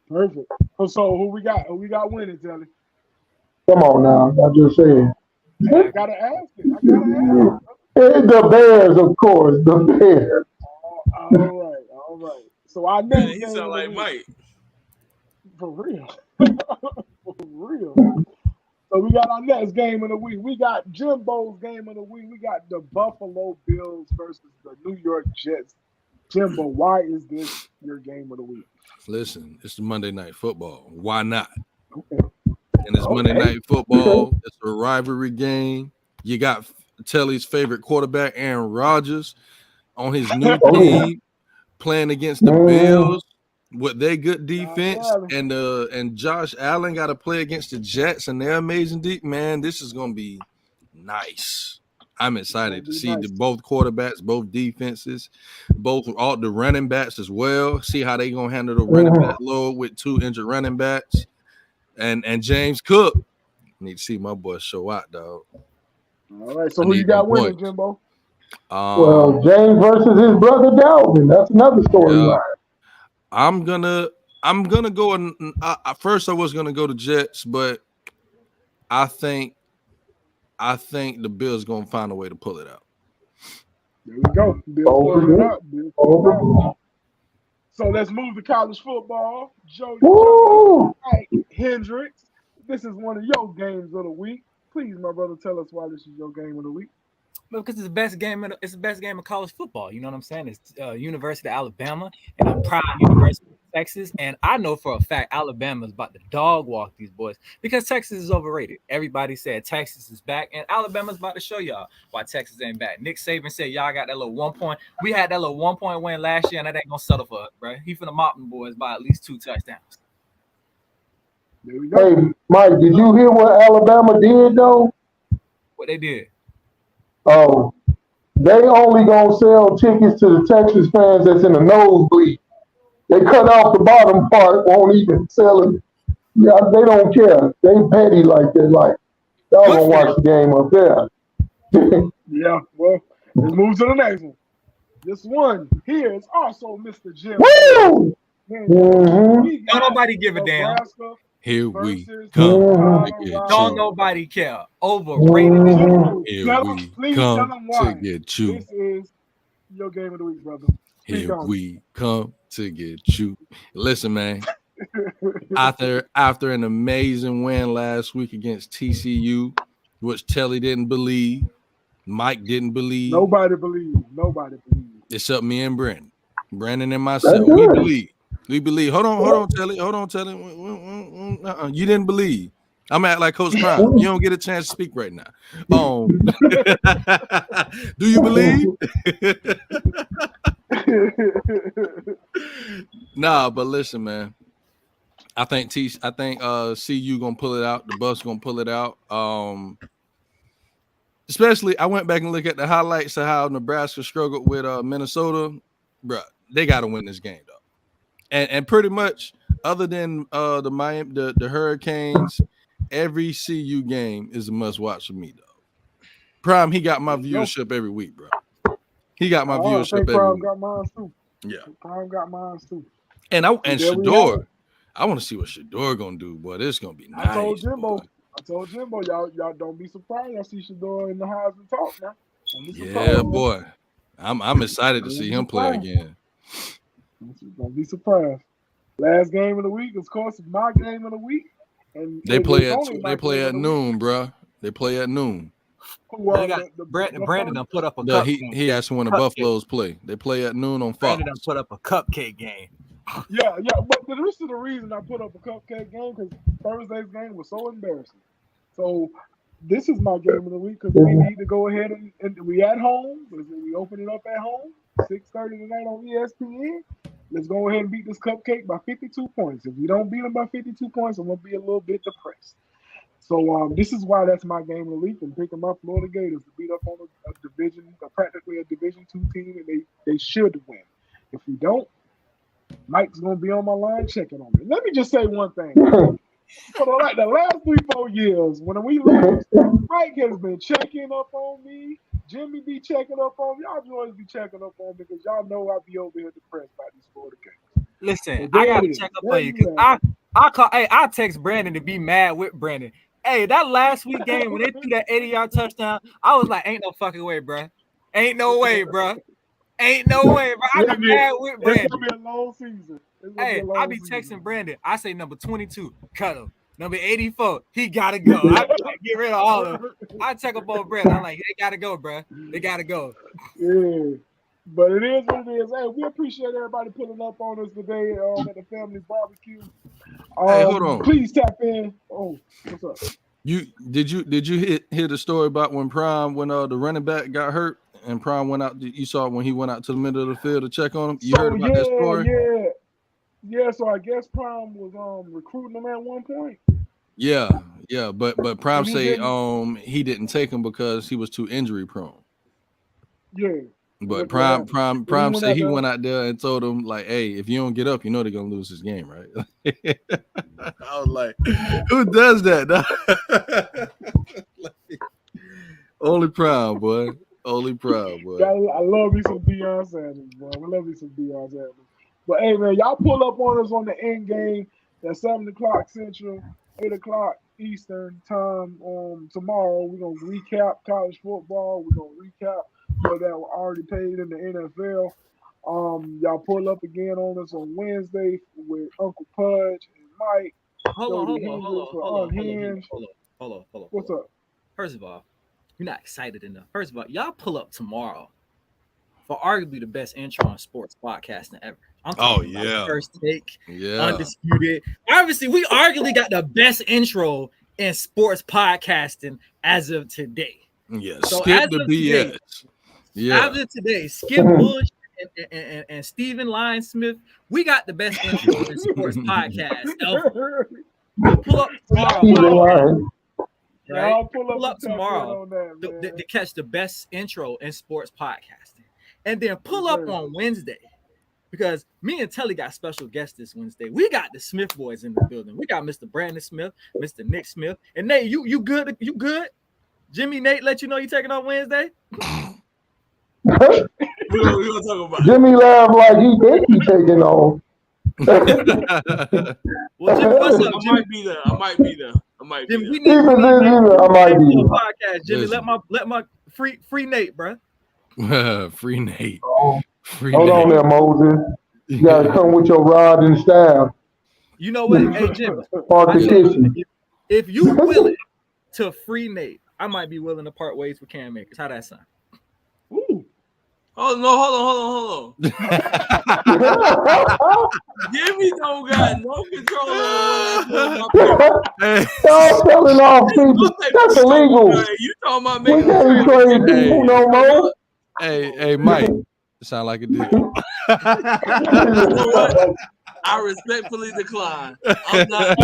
Perfect. So who we got? Who we got winning, Telly?
Come on now, I just said.
I gotta ask it.
The Bears, of course. The Bears.
All right. So I know
he sound like Mike.
For real. For real. So we got our next game of the week. We got Jimbo's game of the week. We got the Buffalo Bills versus the New York Jets. Jimbo, why is this your game of the week?
Listen, it's the Monday Night Football. Why not?
Okay.
And it's Monday Night Football. It's a rivalry game. You got Telly's favorite quarterback, Aaron Rodgers, on his new team, playing against the Bills with their good defense, and Josh Allen got to play against the Jets and their amazing deep. Man, this is gonna be nice. I'm excited to see both quarterbacks, both defenses, both all the running backs as well. See how they gonna handle the running back load with 2 injured running backs, and James Cook. Need to see my boy show out, dog.
All right, so who you got winning, Jimbo?
Well, James versus his brother Dalvin. That's another storyline.
I'm gonna go and first I was gonna go to Jets, but I think the Bills gonna find a way to pull it out.
There we go. Bills. So let's move to college football. Joe Hendricks. This is one of your games of the week. Please, my brother, tell us why this is your game of the week.
Because it's the best game. It's the best game of college football. You know what I'm saying? It's University of Alabama and a proud University of Texas. And I know for a fact Alabama is about to dog walk these boys because Texas is overrated. Everybody said Texas is back, and Alabama's about to show y'all why Texas ain't back. Nick Saban said y'all got that little 1 point. We had that little 1 point win last year, and that ain't gonna settle for us, bro. He finna mop them boys by at least 2 touchdowns.
There we go.
Hey, Mike, did you hear what Alabama did though?
What they did?
Oh, they only gonna sell tickets to the Texas fans that's in the nosebleed. They cut off the bottom part, won't even sell it. Yeah, they don't care. They petty like that. Like, y'all gonna watch the game up there.
Yeah, well, let's move to the next one. This one here is also Mr. Jim.
Woo!
Don't nobody give a damn.
Here we come.
Don't nobody care. Overrated.
Here we come to get you.
This is your game of the week, brother.
Here we come to get you. Listen, man. After an amazing win last week against TCU, which Telly didn't believe, Mike didn't believe.
Nobody believed.
Except me and Brandon and myself. We believe. We believe. Hold on, Telly. You didn't believe. I'm at like Coach Prime. You don't get a chance to speak right now. Do you believe? Nah, but listen, man. I think CU gonna pull it out. The Bucks gonna pull it out. Especially, I went back and looked at the highlights of how Nebraska struggled with Minnesota. Bruh, they gotta win this game, though. And pretty much, other than the Hurricanes, every CU game is a must watch for me, though. Prime, he got my viewership every week, bro. He got my viewership every
Prime
week.
got mine too.
Yeah,
Prime got mine too.
And Shador, I want to see what Shador gonna do, boy. This is gonna be nice.
I told Jimbo, y'all don't be surprised. I see Shador in the Heisman talk now.
Yeah, boy. I'm excited to see him play again.
Don't be surprised. Last game of the week, of course, is my game of the week. And
they play at noon, bro. They play at noon.
Brandon done put up a cupcake.
He asked when the Buffaloes play. They play at noon on Fox.
Brandon done put up a cupcake game.
Yeah, but this is the reason I put up a cupcake game, because Thursday's game was so embarrassing. So this is my game of the week, because we need to go ahead and we at home. We open it up at home, 6:30 tonight on ESPN. Let's go ahead and beat this cupcake by 52 points. If we don't beat them by 52 points, I'm going to be a little bit depressed. So this is why that's my game of the week. I'm picking my Florida Gators to beat up on a division, practically a Division II team, and they should win. If we don't, Mike's gonna be on my line checking on me. Let me just say one thing. For like the last 3-4 years, when we lose, Mike has been checking up on me. Jimmy be checking up on me. Y'all always be checking up on me because y'all know I be over here depressed by these Florida games.
Listen, I gotta check up on you because I text Brandon to be mad with Brandon. Hey, that last week game when they threw that 80-yard touchdown, I was like, ain't no fucking way, bro. Ain't no way, bro. Ain't no way, bro. I be mad with Brandon.
It's gonna be a long season.
Hey, I be texting Brandon. I say number 22, cut him. Number 84, he gotta go. I be like, get rid of all of them. I check up on Brandon. I'm like, they gotta go, bro. They gotta go.
Yeah. But it is what it is. Hey, we appreciate everybody pulling up on us today at the family barbecue.
Hey, hold on.
Please tap in. Oh, what's up?
Did you hear the story about when Prime, when the running back got hurt and Prime went out? You saw when he went out to the middle of the field to check on him. You heard about that story?
Yeah. So I guess Prime was recruiting him at one point.
Yeah. But Prime say he didn't take him because he was too injury prone.
Yeah.
But Prime said he went out there and told him, like, hey, if you don't get up, you know they're gonna lose this game, right? I was like, who does that? Only Prime, boy. Only Prime, boy.
I love me some Deion Sanders, boy. I love me some Deion Sanders. But hey, man, y'all pull up on us on the end game at 7 o'clock Central, 8 o'clock Eastern time. Tomorrow we're gonna recap college football. We're gonna recap that were already paid in the NFL. Y'all pull up again on us on Wednesday with Uncle Pudge and Mike.
Hold on.
What's up?
First of all, you're not excited enough. First of all, y'all pull up tomorrow for arguably the best intro on sports podcasting ever. I'm talking about First Take, Undisputed. Obviously, we arguably got the best intro in sports podcasting as of today.
Yeah, so skip the BS.
As of today, Skip Bush and Steven Lyon Smith, we got the best intro in sports podcast ever. Pull up tomorrow. Right? Pull up tomorrow to catch the best intro in sports podcasting. And then pull up on Wednesday because me and Telly got special guests this Wednesday. We got the Smith boys in the building. We got Mr. Brandon Smith, Mr. Nick Smith. And Nate, you good? You good? Jimmy, Nate, let you know you taking on Wednesday?
We're gonna talk about
Jimmy laughed like he think he taking on.
Well, Jimmy, what's up, Jimmy?
I might be there.
Jimmy, we
need I might be there.
Podcast, Jimmy. Let my free Nate, bro.
Free Nate.
Hold on there, Moses. You gotta come with your rod and staff.
You know what? Hey, Jimmy. If you willing to free Nate, I might be willing to part ways with Cam Akers. How that sound?
Ooh.
Oh no! Hold on. Jimmy don't got no control over
Y'all selling off people. That's illegal.
You talking about
we can't trade people no more.
Hey, Mike. It sound like a deal.
You know what? I respectfully decline. I'm not.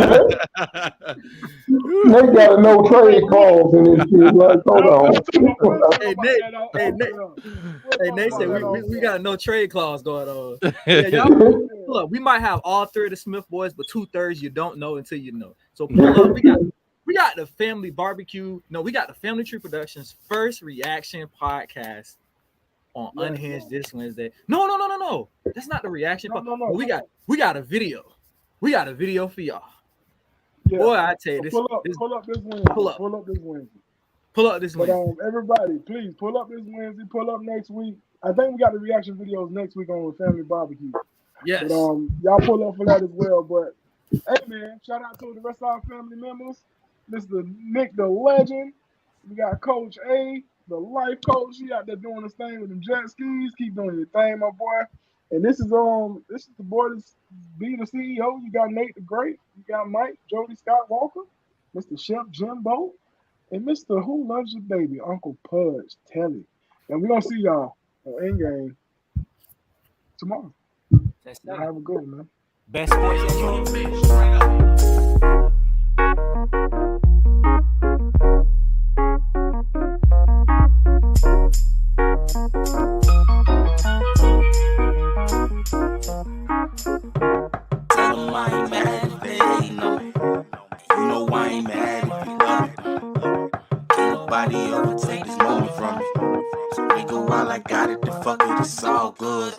They got a no trade clause in this shit. Like, hold on.
Nate said we got a no trade clause going on. Yeah, y'all, look, we might have all three of the Smith boys, but 2/3 you don't know until you know. So pull up. We got the family barbecue. No, we got the Family Tree Productions first reaction podcast on Unhinged this Wednesday. No. That's not the reaction. No. We got a video. We got a video for y'all. Yeah. Boy, I tell you this.
Pull up this Wednesday. Pull up this Wednesday. But everybody, please pull up this Wednesday. Pull up next week. I think we got the reaction videos next week on Family Barbecue.
Yes.
But y'all pull up for that as well. But hey, man, shout out to the rest of our family members. Mr. Nick the Legend. We got Coach A, the life coach. He out there doing his thing with them jet skis. Keep doing your thing, my boy. And this is the boy that's be the CEO. You got Nate the Great. You got Mike, Jody Scott Walker, Mr. Chef Jimbo, and Mr. Who Loves Your Baby, Uncle Pudge Telly. And we're gonna see y'all on Endgame tomorrow. Have a good one, man.
Best sports.
nobody overtake this moment from me. So nigga, while I got it, the fuck it, it's all good.